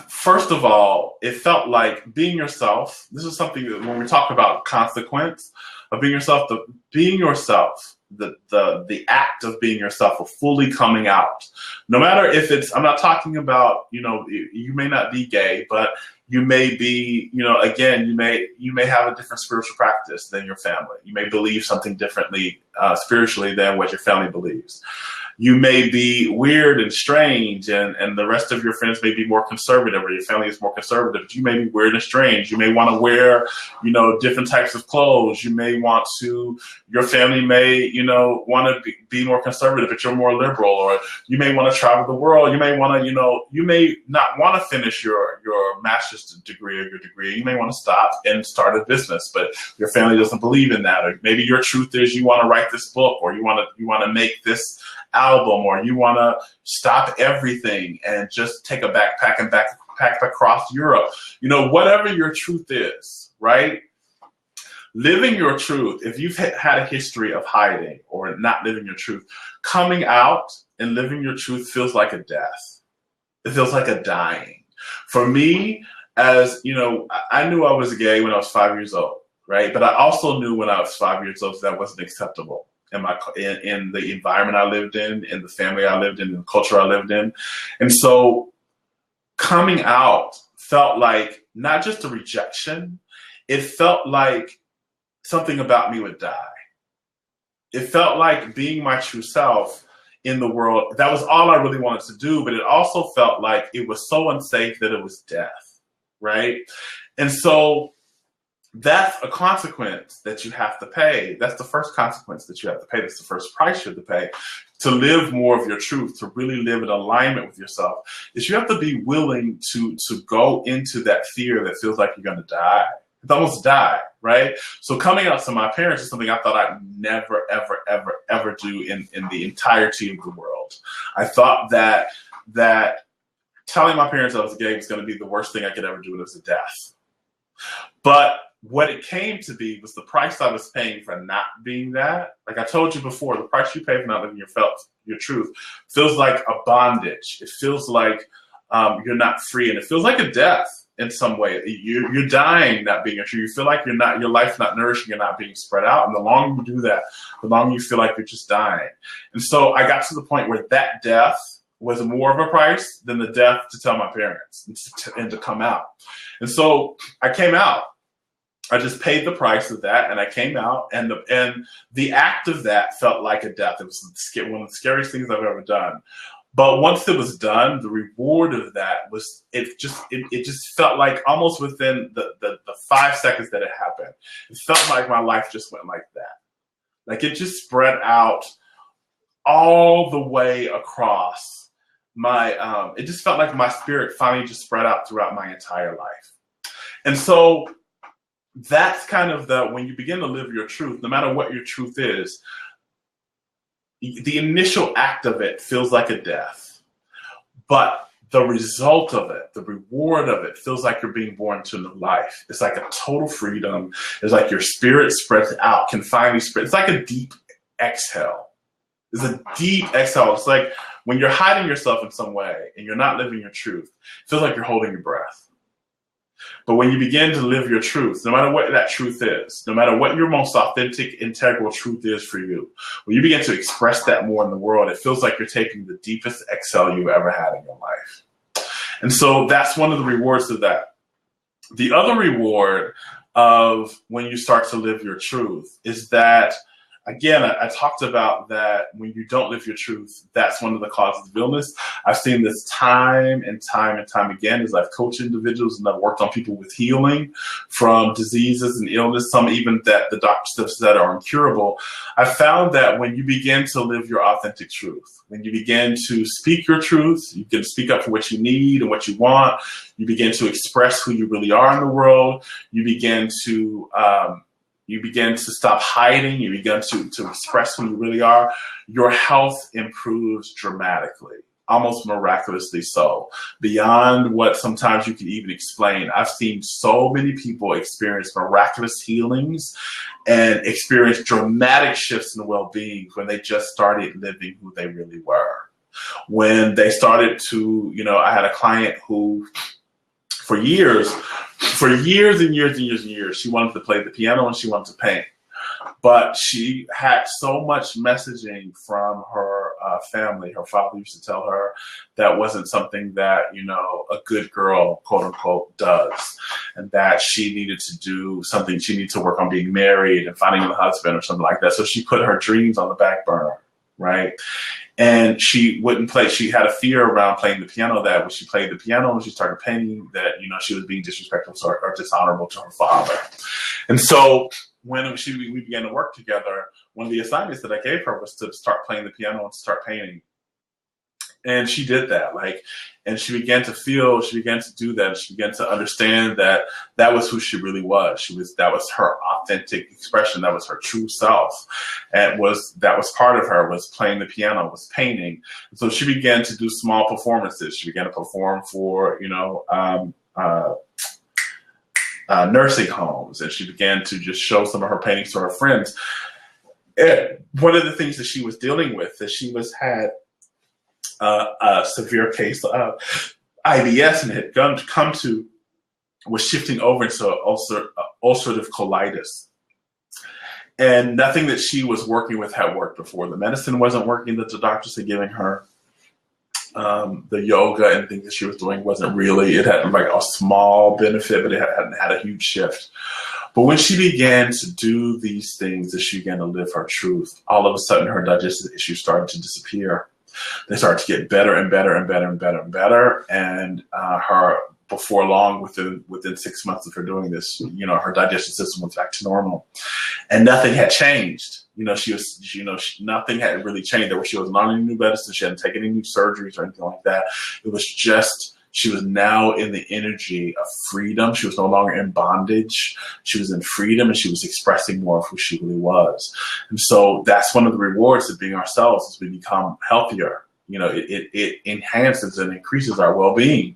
First of all, it felt like being yourself. This is something that when we talk about consequence of being yourself, the act of being yourself, of fully coming out. No matter if I'm not talking about, you may not be gay, but you may be, again, you may have a different spiritual practice than your family. You may believe something differently spiritually than what your family believes. You may be weird and strange, and the rest of your friends may be more conservative, or your family is more conservative. But you may be weird and strange. You may want to wear, different types of clothes. You may want to, your family may, want to be more conservative, but you're more liberal. Or you may want to travel the world. You may want to, you may not want to finish your master's degree or your degree. You may want to stop and start a business, but your family doesn't believe in that. Or maybe your truth is you want to write this book, or you want to make this album, or you want to stop everything and just take a backpack and backpack across Europe. Whatever your truth is, right? Living your truth, if you've had a history of hiding or not living your truth, coming out and living your truth feels like a death. It feels like a dying. For me, as I knew I was gay when I was 5 years old, right? But I also knew when I was 5 years old that wasn't acceptable in the environment I lived in the family I lived in the culture I lived in. And so coming out felt like not just a rejection, it felt like something about me would die. It felt like being my true self in the world. That was all I really wanted to do, but it also felt like it was so unsafe that it was death, right? And so that's a consequence that you have to pay. That's the first consequence that you have to pay. That's the first price you have to pay to live more of your truth, to really live in alignment with yourself, is you have to be willing to go into that fear that feels like you're going to die. It's almost die, right? So coming out to my parents is something I thought I'd never, ever, ever, ever do in the entirety of the world. I thought that telling my parents I was gay was going to be the worst thing I could ever do, and it was a death. But what it came to be was the price I was paying for not being that. Like I told you before, the price you pay for not living your truth feels like a bondage. It feels like you're not free, and it feels like a death in some way. You're dying, not being true. You feel like your life's not nourishing, you're not being spread out. And the longer you do that, the longer you feel like you're just dying. And so I got to the point where that death was more of a price than the death to tell my parents and to come out. And so I came out. I just paid the price of that, and I came out, and the act of that felt like a death. It was one of the scariest things I've ever done. But once it was done, the reward of that was it just felt like almost within the 5 seconds that it happened, it felt like my life just went like that. Like it just spread out all the way across my. It just felt like my spirit finally just spread out throughout my entire life, and so that's kind of when you begin to live your truth, no matter what your truth is. The initial act of it feels like a death, but the result of it, the reward of it, feels like you're being born to new life. It's like a total freedom. It's like your spirit spreads out, can finally spread. It's like a deep exhale. It's a deep exhale. It's like when you're hiding yourself in some way and you're not living your truth, it feels like you're holding your breath. But when you begin to live your truth, no matter what that truth is, no matter what your most authentic, integral truth is for you, when you begin to express that more in the world, it feels like you're taking the deepest exhale you've ever had in your life. And so that's one of the rewards of that. The other reward of when you start to live your truth is that, again, I talked about that when you don't live your truth, that's one of the causes of illness. I've seen this time and time again as I've coached individuals and I've worked on people with healing from diseases and illness, some even that the doctors have said are incurable. I found that when you begin to live your authentic truth, when you begin to speak your truth, you can speak up for what you need and what you want, you begin to express who you really are in the world, you begin to stop hiding. You begin to express who you really are. Your health improves dramatically, almost miraculously so, beyond what sometimes you can even explain. I've seen so many people experience miraculous healings and experience dramatic shifts in well-being when they just started living who they really were. When they started to, I had a client who, for years and years, she wanted to play the piano and she wanted to paint. But she had so much messaging from her family. Her father used to tell her that wasn't something that, a good girl, quote unquote, does. And that she needed to do something. She needed to work on being married and finding a husband or something like that. So she put her dreams on the back burner, right? And she wouldn't play. She had a fear around playing the piano that when she played the piano and she started painting that, she was being disrespectful or dishonorable to her father. And so when we began to work together, one of the assignments that I gave her was to start playing the piano and start painting. And she did that, and she began to do that. She began to understand that that was who she really was. That was her authentic expression. That was her true self. And that was part of her, was playing the piano, was painting. And so she began to do small performances. She began to perform for, nursing homes. And she began to just show some of her paintings to her friends. And one of the things that she was dealing with is she had a severe case of IBS and had was shifting over into ulcerative colitis. And nothing that she was working with had worked before. The medicine wasn't working that the doctors had given her. The yoga and things that she was doing wasn't really, it had like a small benefit, but it hadn't had a huge shift. But when she began to do these things, as she began to live her truth, all of a sudden her digestive issues started to disappear. They started to get better and better and better and better and better. And her, before long, within 6 months of her doing this, her digestive system was back to normal, and nothing had changed. Nothing had really changed. She wasn't on any new medicine. She hadn't taken any new surgeries or anything like that. It was just, she was now in the energy of freedom. She was no longer in bondage. She was in freedom, and she was expressing more of who she really was. And so that's one of the rewards of being ourselves as we become healthier. It enhances and increases our well-being.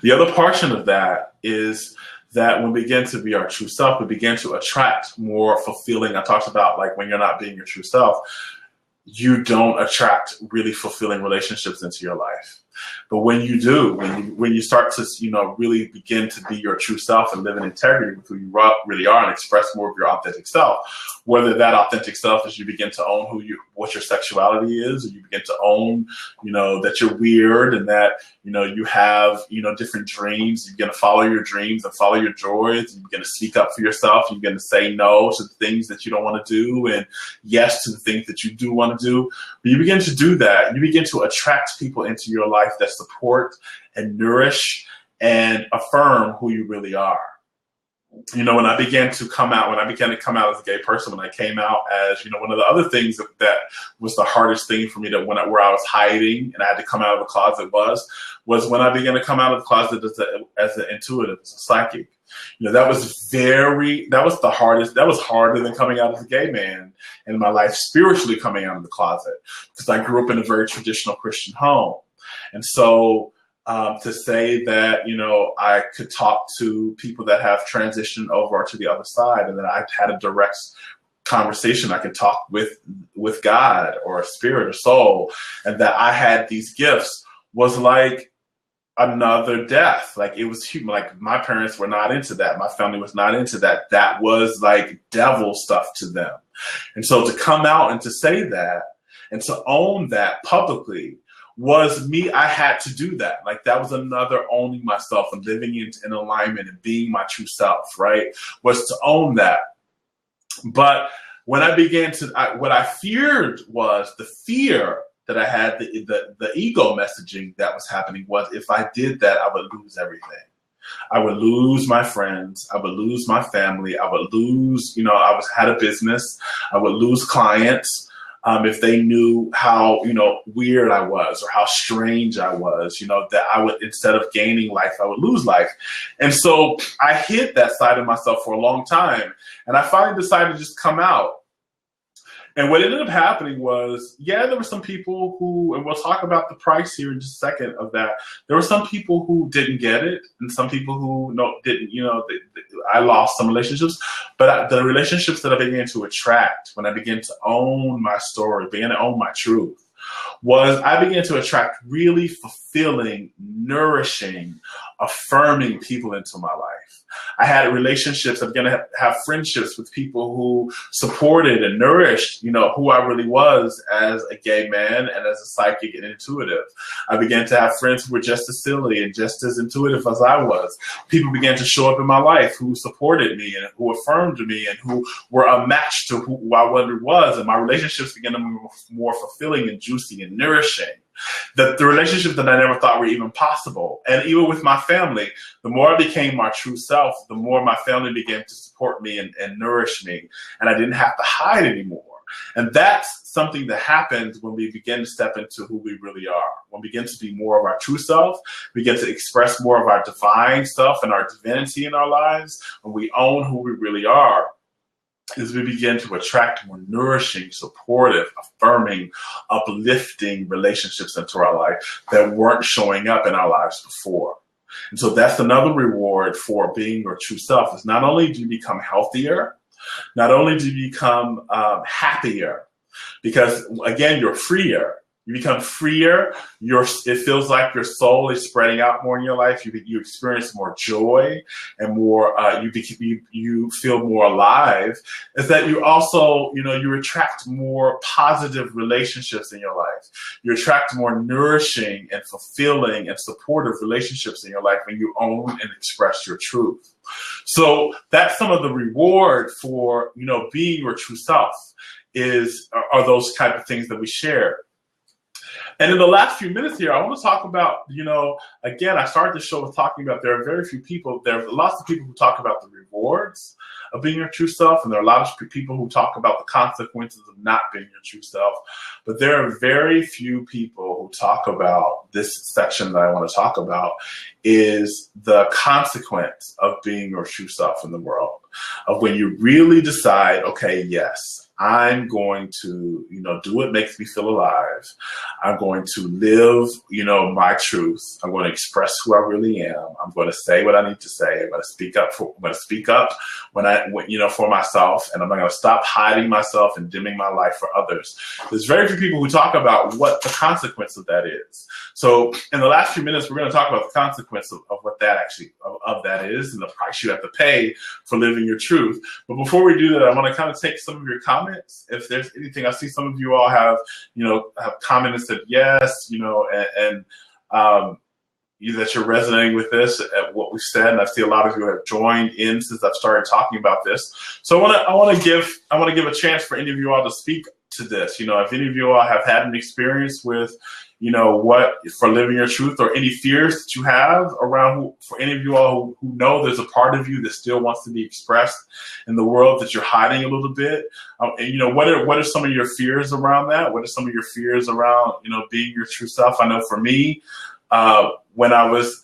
The other portion of that is that when we begin to be our true self, we begin to attract more fulfilling. I talked about when you're not being your true self, you don't attract really fulfilling relationships into your life. But when you do, when you start to, really begin to be your true self and live in integrity with who you really are and express more of your authentic self, whether that authentic self is you begin to own what your sexuality is, or you begin to own, that you're weird and that, you have, different dreams. You're going to follow your dreams and follow your joys. You're going to speak up for yourself. You're going to say no to the things that you don't want to do and yes to the things that you do want to do. But you begin to do that. You begin to attract people into your life that support and nourish and affirm who you really are. When I began to come out as a gay person, when I came out as, one of the other things that was the hardest thing for me where I was hiding and I had to come out of the closet was when I began to come out of the closet as an intuitive, as a psychic. That was the hardest. That was harder than coming out as a gay man in my life, spiritually coming out of the closet, because I grew up in a very traditional Christian home. And so to say that, I could talk to people that have transitioned over to the other side and that I've had a direct conversation, I could talk with God or a spirit or soul, and that I had these gifts was like another death. Like it was human. Like my parents were not into that. My family was not into that. That was like devil stuff to them. And so to come out and to say that and to own that publicly was me. I had to do that. Like that was another owning myself and living in alignment and being my true self, right? Was to own that. But when I began what I feared was the fear that I had, the ego messaging that was happening was if I did that, I would lose everything. I would lose my friends. I would lose my family. I would lose, had a business. I would lose clients. If they knew how, weird I was or how strange I was, that I would, instead of gaining life, I would lose life. And so I hid that side of myself for a long time. And I finally decided to just come out. And what ended up happening was, there were some people who, and we'll talk about the price here in just a second of that. There were some people who didn't get it, and some people who didn't, I lost some relationships. But the relationships that I began to attract when I began to own my story, began to own my truth, was I began to attract really fulfilling, nourishing, affirming people into my life. I had relationships. I'm going to have friendships with people who supported and nourished, who I really was as a gay man and as a psychic and intuitive. I began to have friends who were just as silly and just as intuitive as I was. People began to show up in my life who supported me and who affirmed me and who were a match to who I was. And my relationships began to be more fulfilling and juicy and nourishing. The relationships that I never thought were even possible. And even with my family, the more I became my true self, the more my family began to support me and nourish me. And I didn't have to hide anymore. And that's something that happens when we begin to step into who we really are. When we begin to be more of our true self, we get to express more of our divine stuff and our divinity in our lives. When we own who we really are, is we begin to attract more nourishing, supportive, affirming, uplifting relationships into our life that weren't showing up in our lives before. And so that's another reward for being your true self, is not only do you become healthier, not only do you become happier, because again, you're freer. You become freer. It feels like your soul is spreading out more in your life. You experience more joy and more. You feel more alive. Is that you also you attract more positive relationships in your life. You attract more nourishing and fulfilling and supportive relationships in your life when you own and express your truth. So that's some of the reward for being your true self. Are those type of things that we share. And in the last few minutes here, I want to talk about, again, I started the show with talking about there are very few people, there are lots of people who talk about the rewards of being your true self, and there are a lot of people who talk about the consequences of not being your true self. But there are very few people who talk about this section that I want to talk about, is the consequence of being your true self in the world, of when you really decide, okay, yes, I'm going to, do what makes me feel alive. I'm going to live, my truth. I'm going to express who I really am. I'm going to say what I need to say. I'm going to speak up for myself, and I'm not going to stop hiding myself and dimming my light for others. There's very few people who talk about what the consequence of that is. So in the last few minutes, we're going to talk about the consequence of what that actually of that is, and the price you have to pay for living your truth. But before we do that, I want to kind of take some of your comments. If there's anything, I see some of you all have commented and said yes, and that you're resonating with this at what we've said, and I see a lot of you have joined in since I've started talking about this. So I want to give a chance for any of you all to speak to this. If any of you all have had an experience with what for living your truth, or any fears that you have around, for any of you all who know there's a part of you that still wants to be expressed in the world that you're hiding a little bit. And what are some of your fears around that? What are some of your fears around, being your true self? I know for me, when I was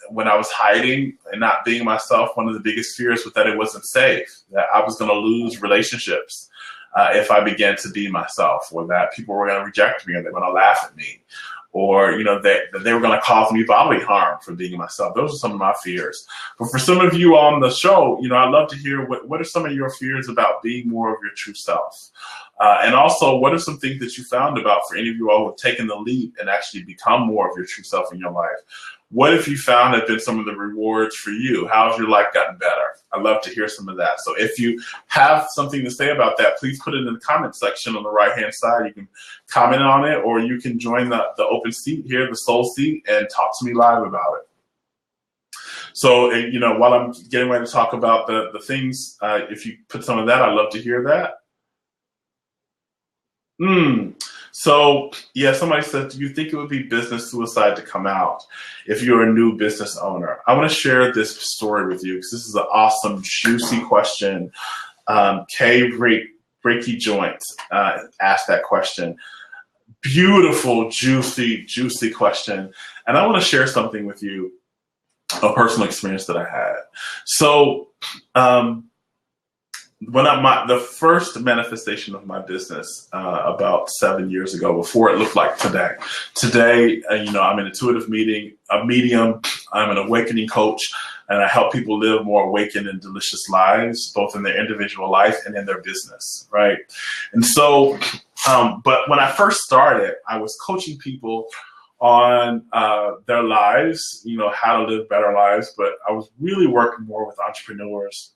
hiding and not being myself, one of the biggest fears was that it wasn't safe, that I was going to lose relationships if I began to be myself, or that people were going to reject me, or they're going to laugh at me, or that they were going to cause me bodily harm for being myself. Those are some of my fears. But for some of you on the show, I'd love to hear what are some of your fears about being more of your true self. And also, what are some things that you found about, for any of you all who have taken the leap and actually become more of your true self in your life? What have you found have been some of the rewards for you? How has your life gotten better? I'd love to hear some of that. So if you have something to say about that, please put it in the comment section on the right-hand side. You can comment on it, or you can join the open seat here, the soul seat, and talk to me live about it. So, while I'm getting ready to talk about the things, if you put some of that, I'd love to hear that. So, yeah, somebody said, do you think it would be business suicide to come out if you're a new business owner? I want to share this story with you because this is an awesome, juicy question. Kay Breaky Joints asked that question. Beautiful, juicy question. And I want to share something with you, a personal experience that I had. So, the first manifestation of my business about 7 years ago, before it looked like today. Today, I'm an intuitive medium. I'm an awakening coach, and I help people live more awakened and delicious lives, both in their individual life and in their business, right? And so, but when I first started, I was coaching people on their lives, how to live better lives, but I was really working more with entrepreneurs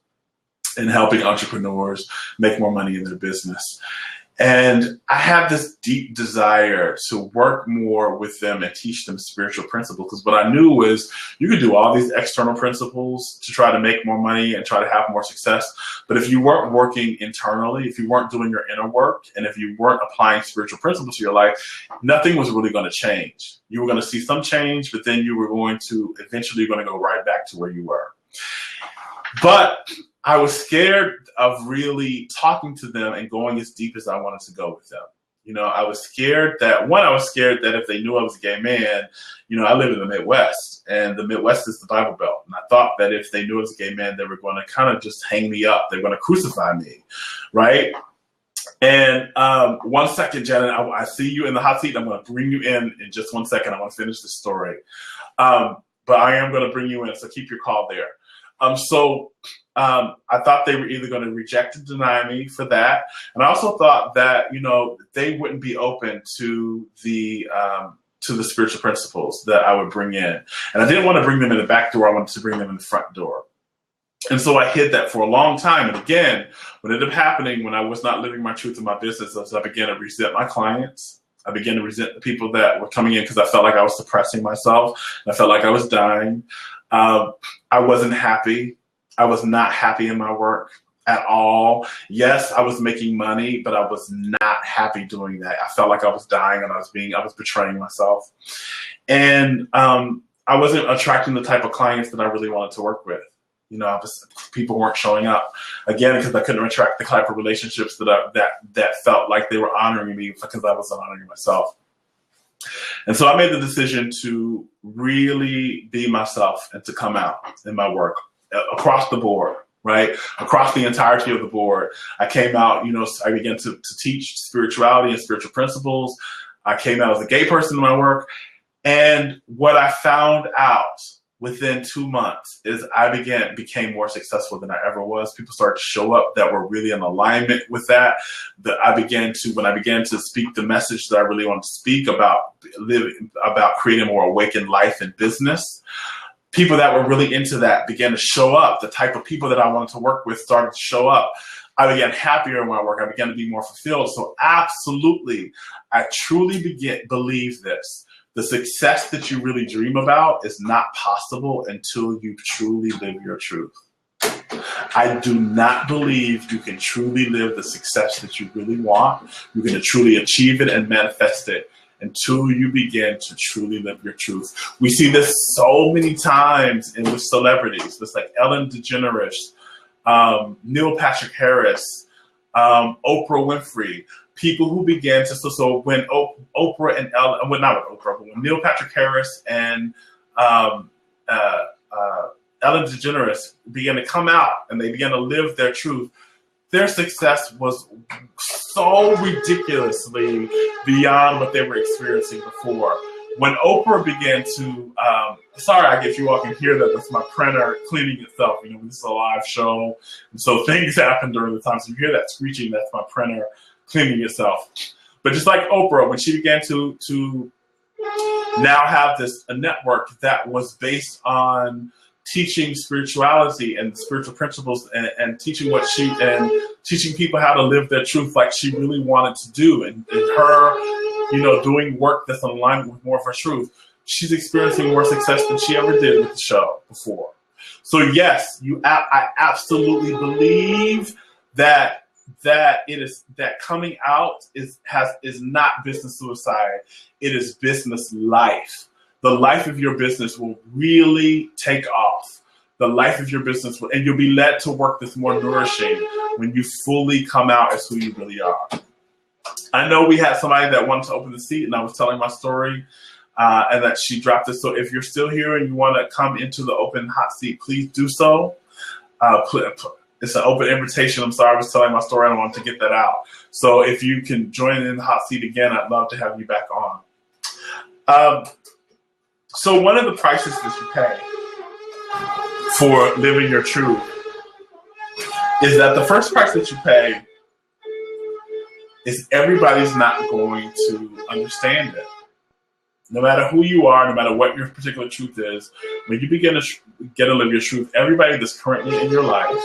and helping entrepreneurs make more money in their business. And I had this deep desire to work more with them and teach them spiritual principles. Because what I knew was you could do all these external principles to try to make more money and try to have more success. But if you weren't working internally, if you weren't doing your inner work, and if you weren't applying spiritual principles to your life, nothing was really going to change. You were going to see some change, but then you were eventually going to go right back to where you were. But I was scared of really talking to them and going as deep as I wanted to go with them. I was scared that if they knew I was a gay man, I live in the Midwest, and the Midwest is the Bible Belt. And I thought that if they knew I was a gay man, they were going to kind of just hang me up. They were going to crucify me, right? And 1 second, Janet, I see you in the hot seat. I'm going to bring you in just 1 second. I want to finish the story. But I am going to bring you in, so keep your call there. I thought they were either going to reject and deny me for that. And I also thought that, they wouldn't be open to the spiritual principles that I would bring in. And I didn't want to bring them in the back door. I wanted to bring them in the front door. And so I hid that for a long time. And again, what ended up happening when I was not living my truth in my business is I began to resent my clients. I began to resent the people that were coming in because I felt like I was suppressing myself. And I felt like I was dying. I wasn't happy. I was not happy in my work at all. Yes, I was making money, but I was not happy doing that. I felt like I was dying and I was betraying myself. And I wasn't attracting the type of clients that I really wanted to work with. People weren't showing up again because I couldn't attract the type of relationships that felt like they were honoring me because I wasn't honoring myself. And so I made the decision to really be myself and to come out in my work across the board. right? Across the entirety of the board. I came out, I began to teach spirituality and spiritual principles. I came out as a gay person in my work. And what I found out within 2 months is I became more successful than I ever was. People started to show up that were really in alignment with that. When I began to speak the message that I really wanted to speak about creating a more awakened life and business, people that were really into that began to show up. The type of people that I wanted to work with started to show up. I began happier in my work. I began to be more fulfilled. So absolutely, I truly believe this. The success that you really dream about is not possible until you truly live your truth. I do not believe you can truly live the success that you really want. You're going to truly achieve it and manifest it until you begin to truly live your truth. We see this so many times with celebrities. It's like Ellen DeGeneres, Neil Patrick Harris, Oprah Winfrey. People who began to, so when Oprah and Ellen, well, not with Oprah, but when Neil Patrick Harris and Ellen DeGeneres began to come out and they began to live their truth, their success was so ridiculously beyond what they were experiencing before. When Oprah began to, sorry, I guess you all can hear that. That's my printer cleaning itself. This is a live show. And so things happen during the time. So you hear that screeching, that's my printer cleaning itself. But just like Oprah, when she began to now have a network that was based on teaching spirituality and spiritual principles and teaching teaching people how to live their truth like she really wanted to do, and her, doing work that's in line with more of her truth, she's experiencing more success than she ever did with the show before. So yes, I absolutely believe that coming out is not business suicide. It is business life. The life of your business will really take off. The life of your business and you'll be led to work that's more nourishing when you fully come out as who you really are. I know we had somebody that wanted to open the seat, and I was telling my story, and that she dropped it. So if you're still here and you want to come into the open hot seat, please do so. It's an open invitation. I'm sorry, I was telling my story. I wanted to get that out. So if you can join in the hot seat again, I'd love to have you back on. So one of the prices that you pay for living your truth is that the first price that you pay is everybody's not going to understand it. No matter who you are, no matter what your particular truth is, when you begin to get to live your truth, everybody that's currently in your life,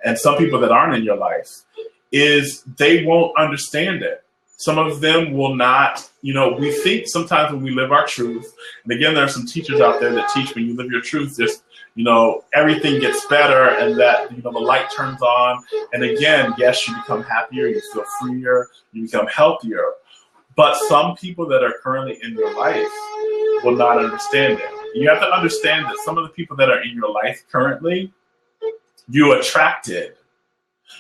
and some people that aren't in your life, they won't understand it. Some of them will not, we think sometimes when we live our truth, and again, there are some teachers out there that teach when you live your truth, just, everything gets better and that, the light turns on. And again, yes, you become happier, you feel freer, you become healthier. But some people that are currently in your life will not understand it. You have to understand that some of the people that are in your life currently, you attracted.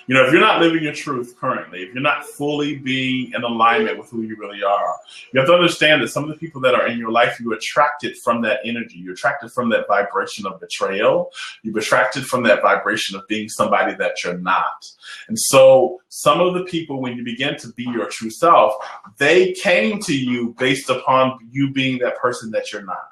If you're not living your truth currently, if you're not fully being in alignment with who you really are, you have to understand that some of the people that are in your life, you attracted from that energy. You attracted from that vibration of betrayal. You've attracted from that vibration of being somebody that you're not. And so some of the people, when you begin to be your true self, they came to you based upon you being that person that you're not.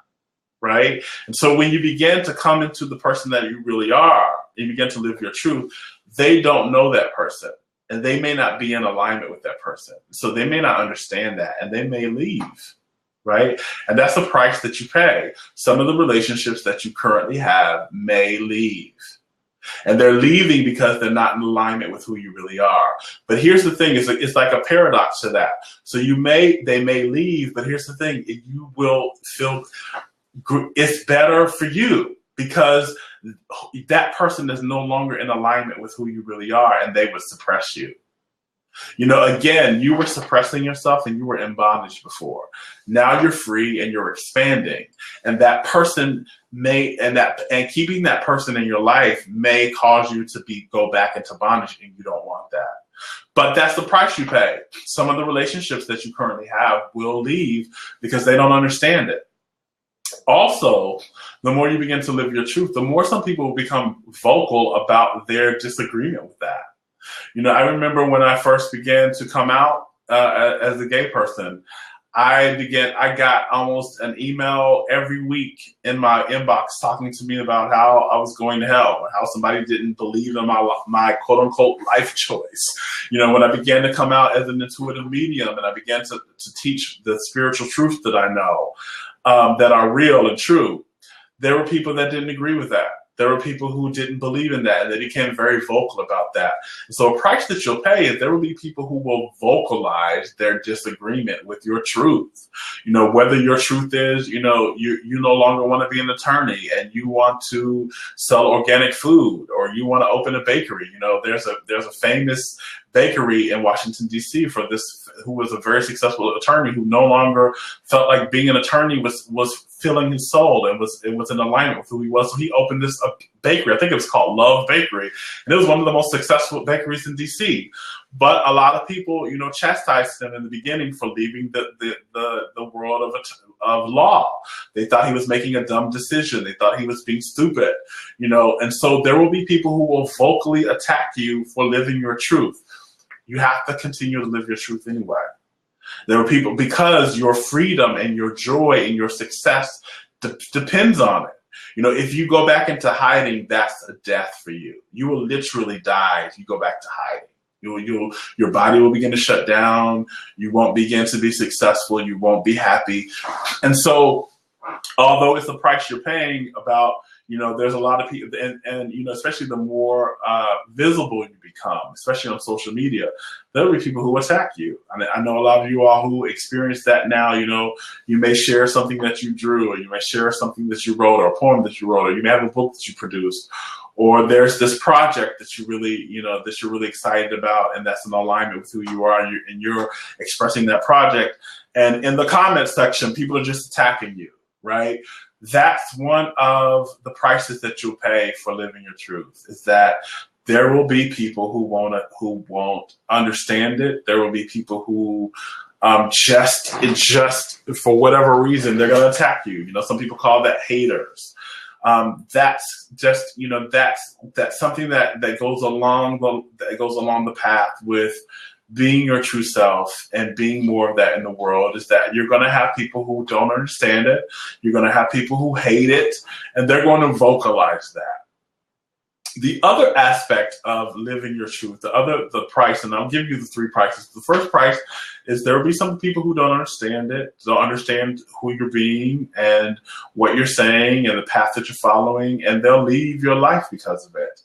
Right? And so when you begin to come into the person that you really are, you begin to live your truth, they don't know that person, and they may not be in alignment with that person. So they may not understand that, and they may leave, right? And that's the price that you pay. Some of the relationships that you currently have may leave. And they're leaving because they're not in alignment with who you really are. But here's the thing, it's like a paradox to that. So they may leave, but here's the thing, you will feel it's better for you because that person is no longer in alignment with who you really are, and they would suppress you. Again, you were suppressing yourself and you were in bondage before. Now you're free and you're expanding. And that person and keeping that person in your life may cause you to go back into bondage, and you don't want that. But that's the price you pay. Some of the relationships that you currently have will leave because they don't understand it. Also, the more you begin to live your truth, the more some people will become vocal about their disagreement with that. I remember when I first began to come out as a gay person, I got almost an email every week in my inbox talking to me about how I was going to hell and how somebody didn't believe in my quote unquote life choice. When I began to come out as an intuitive medium and I began to teach the spiritual truths that I know, that are real and true, there were people that didn't agree with that. There were people who didn't believe in that, and they became very vocal about that. And so a price that you'll pay is there will be people who will vocalize their disagreement with your truth. Whether your truth is, you no longer want to be an attorney and you want to sell organic food, or you want to open a bakery. There's a famous bakery in Washington, D.C. who was a very successful attorney who no longer felt like being an attorney was filling his soul and it was in alignment with who he was. So he opened this bakery. I think it was called Love Bakery. And it was one of the most successful bakeries in D.C. But a lot of people, chastised him in the beginning for leaving the world of law. They thought he was making a dumb decision. They thought he was being stupid, and so there will be people who will vocally attack you for living your truth. You have to continue to live your truth anyway. There are people, because your freedom and your joy and your success depends on it. If you go back into hiding, that's a death for you. You will literally die if you go back to hiding. Your body will begin to shut down. You won't begin to be successful. You won't be happy. And so, although it's the price you're paying, there's a lot of people, and especially the more visible you become, especially on social media, there will be people who attack you. I know a lot of you all who experience that now. You may share something that you drew, or you may share something that you wrote, or a poem that you wrote, or you may have a book that you produced, or there's this project that you're really excited about, and that's in alignment with who you are, and you're expressing that project. And in the comment section, people are just attacking you, right? That's one of the prices that you'll pay for living your truth, is that there will be people who won't understand it. There will be people who just for whatever reason, they're going to attack you. Some people call that haters. That's just, that's something that goes along the path with being your true self and being more of that in the world, is that you're going to have people who don't understand it. You're going to have people who hate it, and they're going to vocalize that. The other aspect of living your truth, the price, and I'll give you the three prices. The first price is there will be some people who don't understand it, don't understand who you're being and what you're saying and the path that you're following, and they'll leave your life because of it.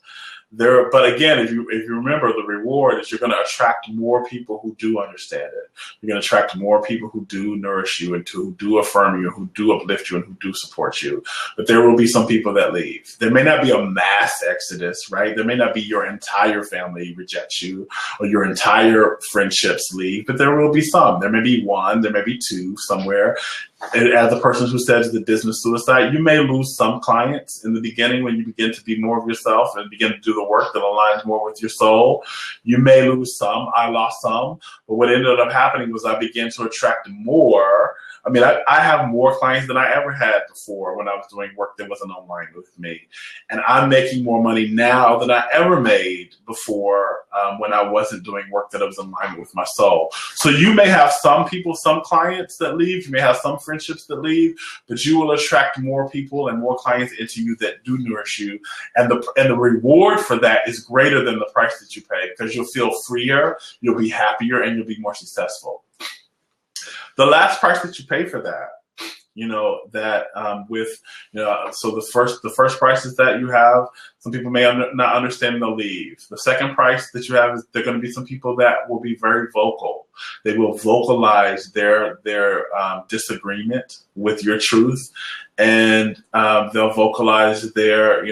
But again, if you remember, the reward is you're going to attract more people who do understand it. You're going to attract more people who do nourish you and who do affirm you, who do uplift you, and who do support you. But there will be some people that leave. There may not be a mass exodus, right? There may not be your entire family rejects you or your entire friendships leave, but there will be some. There may be one, there may be two somewhere. As a person who says the business suicide, you may lose some clients in the beginning when you begin to be more of yourself and begin to do the work that aligns more with your soul. You may lose some. I lost some. But what ended up happening was I began to attract more. I have more clients than I ever had before when I was doing work that wasn't online with me. And I'm making more money now than I ever made before when I wasn't doing work that was in alignment with my soul. So you may have some people, some clients that leave. You may have some friendships that leave, but you will attract more people and more clients into you that do nourish you. And the reward for that is greater than the price that you pay, because you'll feel freer, you'll be happier, and you'll be more successful. The last price that you pay for that, so the first price is that you have some people may not understand and they'll leave. The second price that you have is there are going to be some people that will be very vocal. They will vocalize their disagreement with your truth, and they'll vocalize their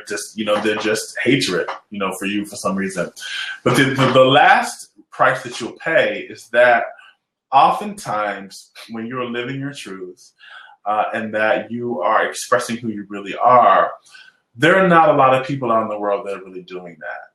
just hatred, for you for some reason. But the last price that you'll pay is that oftentimes when you're living your truth and that you are expressing who you really are, there are not a lot of people out in the world that are really doing that.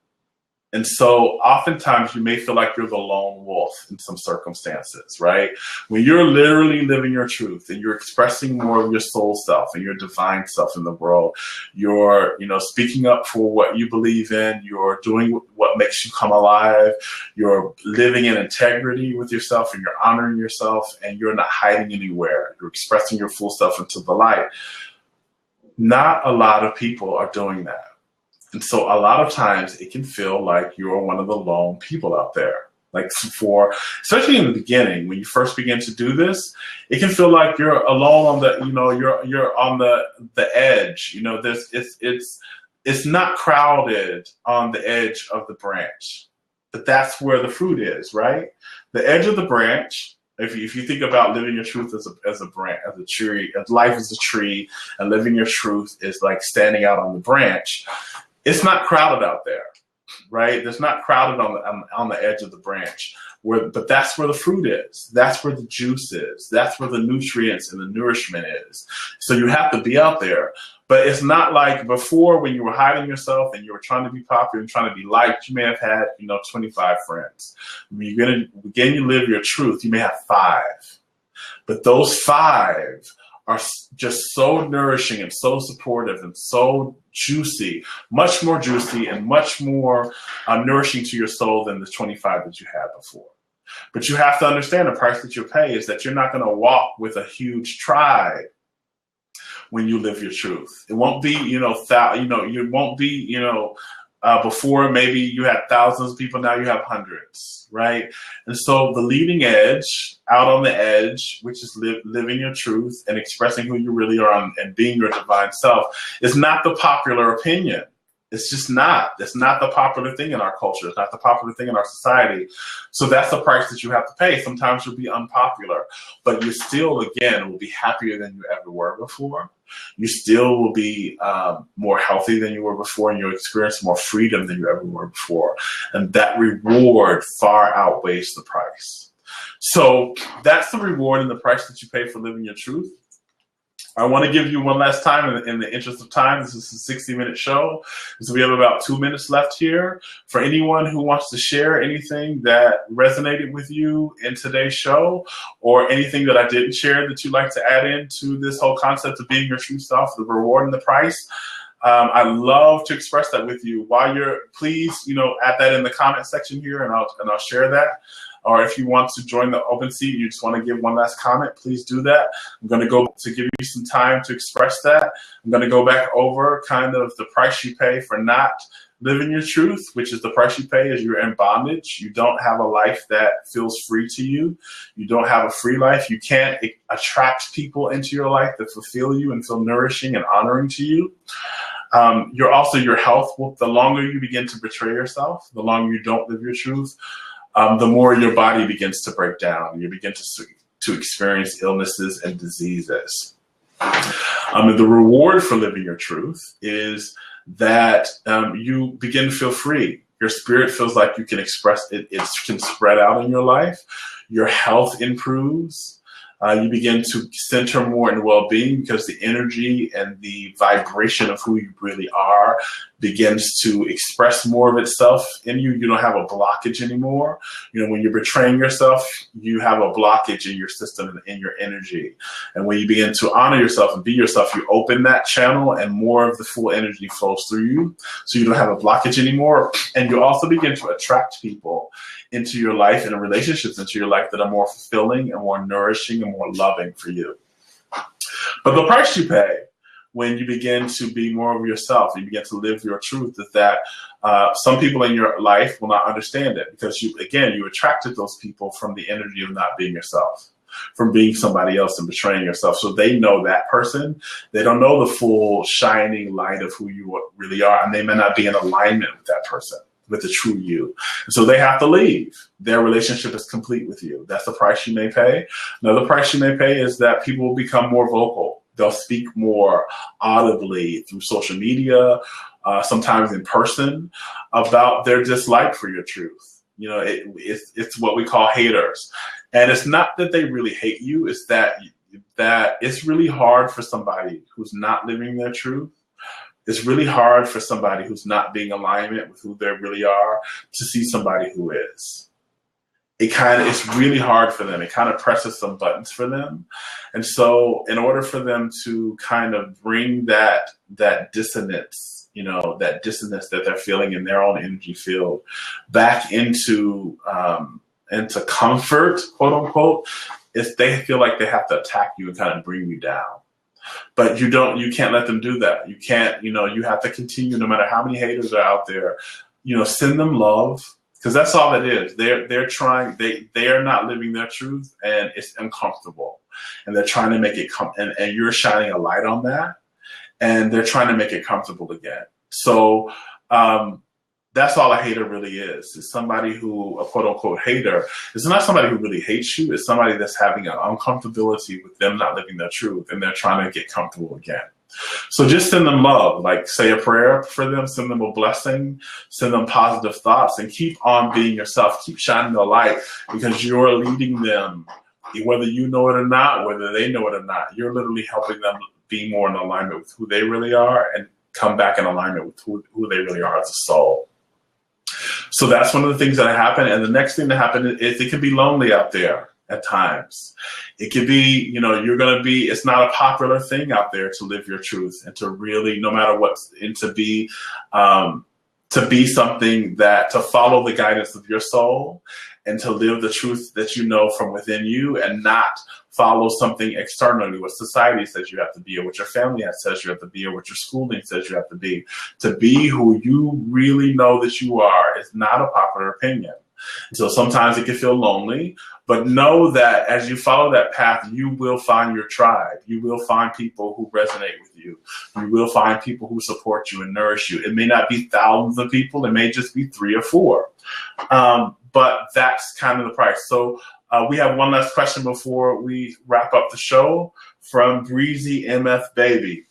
And so oftentimes you may feel like you're the lone wolf in some circumstances, right? When you're literally living your truth and you're expressing more of your soul self and your divine self in the world, you're, speaking up for what you believe in, you're doing what makes you come alive, you're living in integrity with yourself and you're honoring yourself and you're not hiding anywhere. You're expressing your full self into the light. Not a lot of people are doing that. And so a lot of times it can feel like you're one of the lone people out there. Like especially in the beginning, when you first begin to do this, it can feel like you're alone on the, you're on the edge. It's not crowded on the edge of the branch, but that's where the fruit is, right? The edge of the branch. If you think about living your truth as a branch, as a tree, as life is a tree, and living your truth is like standing out on the branch. It's not crowded out there, right? There's not crowded on the edge of the branch, but that's where the fruit is. That's where the juice is. That's where the nutrients and the nourishment is. So you have to be out there. But it's not like before when you were hiding yourself and you were trying to be popular and trying to be liked, you may have had, 25 friends. When you're going to begin to live your truth, you may have 5. But those 5 are just so nourishing and so supportive and so juicy, much more juicy and much more nourishing to your soul than the 25 that you had before. But you have to understand the price that you pay is that you're not going to walk with a huge tribe when you live your truth. It won't be, you won't be, before maybe you had thousands of people, now you have hundreds, right? And so the leading edge, out on the edge, which is living your truth and expressing who you really are and being your divine self, is not the popular opinion. It's just not. It's not the popular thing in our culture. It's not the popular thing in our society. So that's the price that you have to pay. Sometimes you'll be unpopular, but you still, again, will be happier than you ever were before. You still will be more healthy than you were before, and you'll experience more freedom than you ever were before. And that reward far outweighs the price. So that's the reward and the price that you pay for living your truth. I want to give you one last time in the interest of time. This is a 60-minute show. So we have about 2 minutes left here. For anyone who wants to share anything that resonated with you in today's show or anything that I didn't share that you'd like to add into this whole concept of being your true self, the reward and the price, I'd love to express that with you. While please, add that in the comment section here and I'll share that. Or if you want to join the open seat, you just want to give one last comment, please do that. I'm going to go to give you some time to express that. I'm going to go back over kind of the price you pay for not living your truth, which is the price you pay is you're in bondage. You don't have a life that feels free to you. You don't have a free life. You can't attract people into your life that fulfill you and feel nourishing and honoring to you. Your health, the longer you begin to betray yourself, the longer you don't live your truth, the more your body begins to break down. You begin to experience illnesses and diseases. The reward for living your truth is that you begin to feel free. Your spirit feels like you can express it. It can spread out in your life. Your health improves. You begin to center more in well-being because the energy and the vibration of who you really are begins to express more of itself in you. You don't have a blockage anymore. When you're betraying yourself, you have a blockage in your system and in your energy. And when you begin to honor yourself and be yourself, you open that channel and more of the full energy flows through you. So you don't have a blockage anymore. And you also begin to attract people into your life and relationships into your life that are more fulfilling and more nourishing and more loving for you. But the price you pay when you begin to be more of yourself, you begin to live your truth, is that some people in your life will not understand it because you attracted those people from the energy of not being yourself, from being somebody else and betraying yourself. So they know that person. They don't know the full shining light of who you really are, and they may not be in alignment with that person, with the true you. So they have to leave. Their relationship is complete with you. That's the price you may pay. Another price you may pay is that people will become more vocal. They'll speak more audibly through social media, sometimes in person, about their dislike for your truth. It's what we call haters. And it's not that they really hate you. It's that it's really hard for somebody who's not living their truth. it's really hard for somebody who's not being in alignment with who they really are to see somebody who is. It's really hard for them. It kind of presses some buttons for them. And so in order for them to kind of bring that dissonance, that dissonance that they're feeling in their own energy field back into comfort, quote unquote, if they feel like they have to attack you and kind of bring you down. But you can't let them do that. You can't, you have to continue, no matter how many haters are out there, send them love, because that's all it is. They're trying, they are not living their truth, and it's uncomfortable, and they're trying to make it and you're shining a light on that, and they're trying to make it comfortable again. So, that's all a hater really is. It's somebody who, a quote unquote hater, is not somebody who really hates you. It's somebody that's having an uncomfortability with them not living their truth, and they're trying to get comfortable again. So just send them love, like say a prayer for them, send them a blessing, send them positive thoughts, and keep on being yourself. Keep shining the light, because you're leading them, whether you know it or not, whether they know it or not. You're literally helping them be more in alignment with who they really are and come back in alignment with who they really are as a soul. So that's one of the things that happen. And the next thing that happens is it can be lonely out there at times. It could be, it's not a popular thing out there to live your truth and to really, no matter what, and to be something to follow the guidance of your soul and to live the truth that you know from within you, and not follow something externally, what society says you have to be, or what your family says you have to be, or what your schooling says you have to be. To be who you really know that you are is not a popular opinion. So sometimes it can feel lonely, but know that as you follow that path, you will find your tribe. You will find people who resonate with you. You will find people who support you and nourish you. It may not be thousands of people. It may just be 3 or 4. But that's kind of the price. So we have one last question before we wrap up the show from Breezy MF Baby.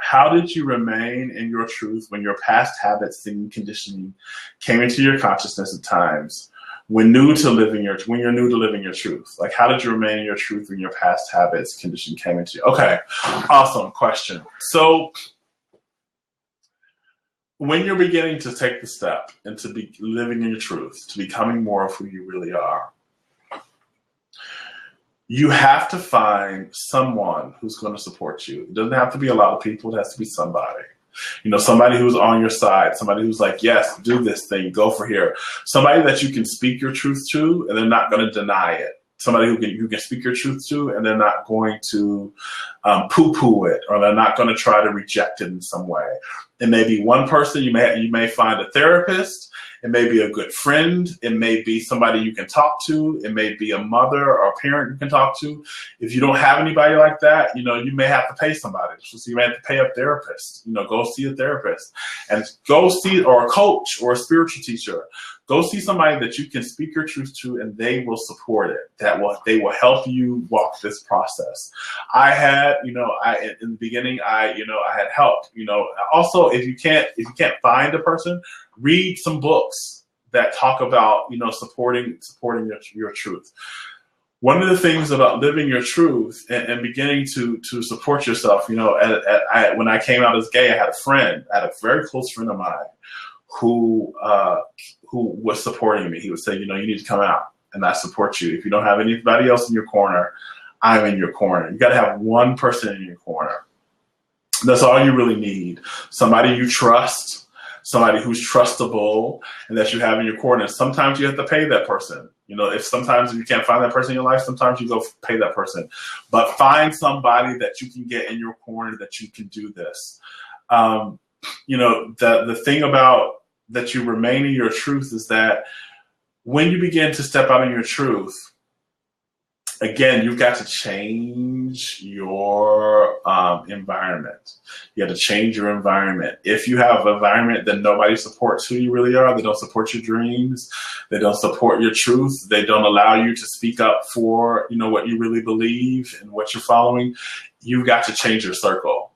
How did you remain in your truth when your past habits and conditioning came into your consciousness at times when you're new to living your truth? Like, how did you remain in your truth when your past habits, conditioning came into you? Okay, awesome question. So when you're beginning to take the step into living in your truth, to becoming more of who you really are, you have to find someone who's going to support you. It doesn't have to be a lot of people. It has to be somebody. Somebody who's on your side, somebody who's like, yes, do this thing, go for here. Somebody that you can speak your truth to, and they're not going to deny it. Somebody who you can speak your truth to, and they're not going to poo-poo it, or they're not going to try to reject it in some way. It may be one person. You may find a therapist. It may be a good friend. It may be somebody you can talk to. It may be a mother or a parent you can talk to. If you don't have anybody like that, you may have to pay somebody. So you may have to pay a therapist. Go see a therapist, and or a coach or a spiritual teacher. Go see somebody that you can speak your truth to, and they will support it. They will help you walk this process. I had, in the beginning, I had help. Also, if you can't find a person, read some books that talk about, supporting your truth. One of the things about living your truth and beginning to support yourself, when I came out as gay, I had a very close friend of mine who was supporting me. He would say, you need to come out, and I support you. If you don't have anybody else in your corner, I'm in your corner. You got to have one person in your corner. That's all you really need. Somebody you trust, somebody who's trustable, and that you have in your corner. Sometimes you have to pay that person. If you can't find that person in your life, sometimes you go pay that person. But find somebody that you can get in your corner that you can do this. The thing about that you remain in your truth is that when you begin to step out in your truth, again, you've got to change your environment. You have to change your environment. If you have an environment that nobody supports who you really are, they don't support your dreams, they don't support your truth, they don't allow you to speak up for what you really believe and what you're following, you've got to change your circle.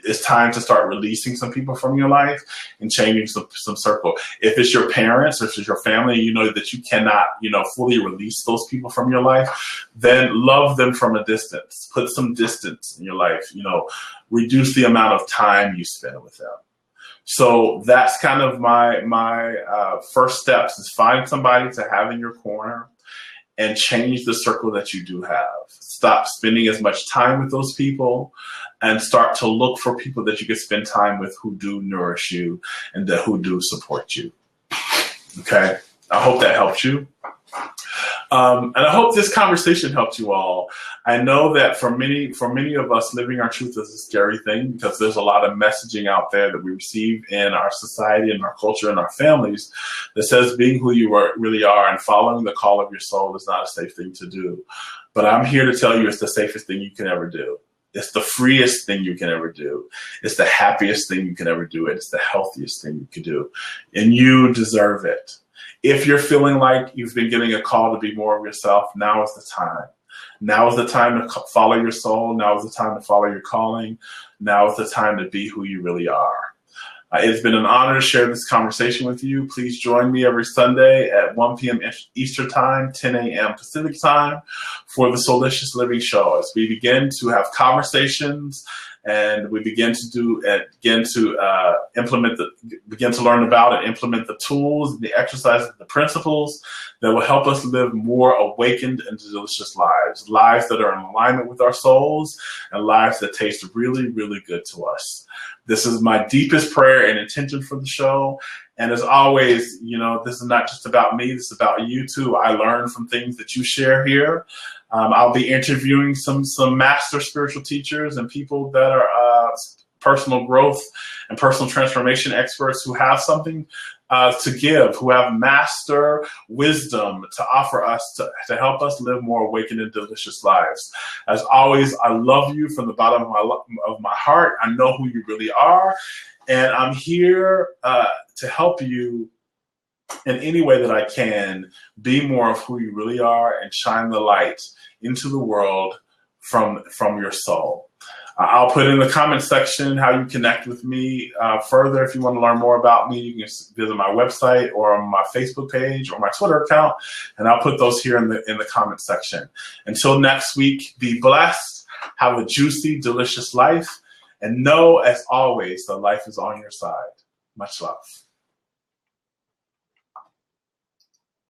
it's time to start releasing some people from your life and changing some circle. If it's your parents, if it's your family, you know that you cannot, fully release those people from your life, then love them from a distance. Put some distance in your life, reduce the amount of time you spend with them. So that's kind of my first steps, is find somebody to have in your corner and change the circle that you do have. Stop spending as much time with those people and start to look for people that you can spend time with who do nourish you and who do support you. Okay? I hope that helped you. And I hope this conversation helped you all. I know that for many of us, living our truth is a scary thing, because there's a lot of messaging out there that we receive in our society and our culture and our families that says being who you really are and following the call of your soul is not a safe thing to do. But I'm here to tell you it's the safest thing you can ever do. It's the freest thing you can ever do. It's the happiest thing you can ever do. It's the healthiest thing you can do. And you deserve it. If you're feeling like you've been getting a call to be more of yourself, now is the time. Now is the time to follow your soul. Now is the time to follow your calling. Now is the time to be who you really are. It's been an honor to share this conversation with you. Please join me every Sunday at 1 p.m. Eastern Time, 10 a.m. Pacific Time for the Soulicious Living Show, as we begin to have conversations and we begin to learn about and implement the tools, the exercises, the principles that will help us live more awakened and delicious lives that are in alignment with our souls, and lives that taste really, really good to us. This is my deepest prayer and intention for the show. And as always, this is not just about me, this is about you too. I learn from things that you share here. I'll be interviewing some master spiritual teachers and people that are personal growth and personal transformation experts who have something to give, who have master wisdom to offer us to help us live more awakened and delicious lives. As always, I love you from the bottom of my heart. I know who you really are, and I'm here to help you in any way that I can be more of who you really are and shine the light into the world from your soul. I'll put in the comment section how you connect with me further. If you want to learn more about me, you can visit my website or my Facebook page or my Twitter account, and I'll put those here in the comment section. Until next week, be blessed, have a juicy, delicious life, and know, as always, that life is on your side. Much love.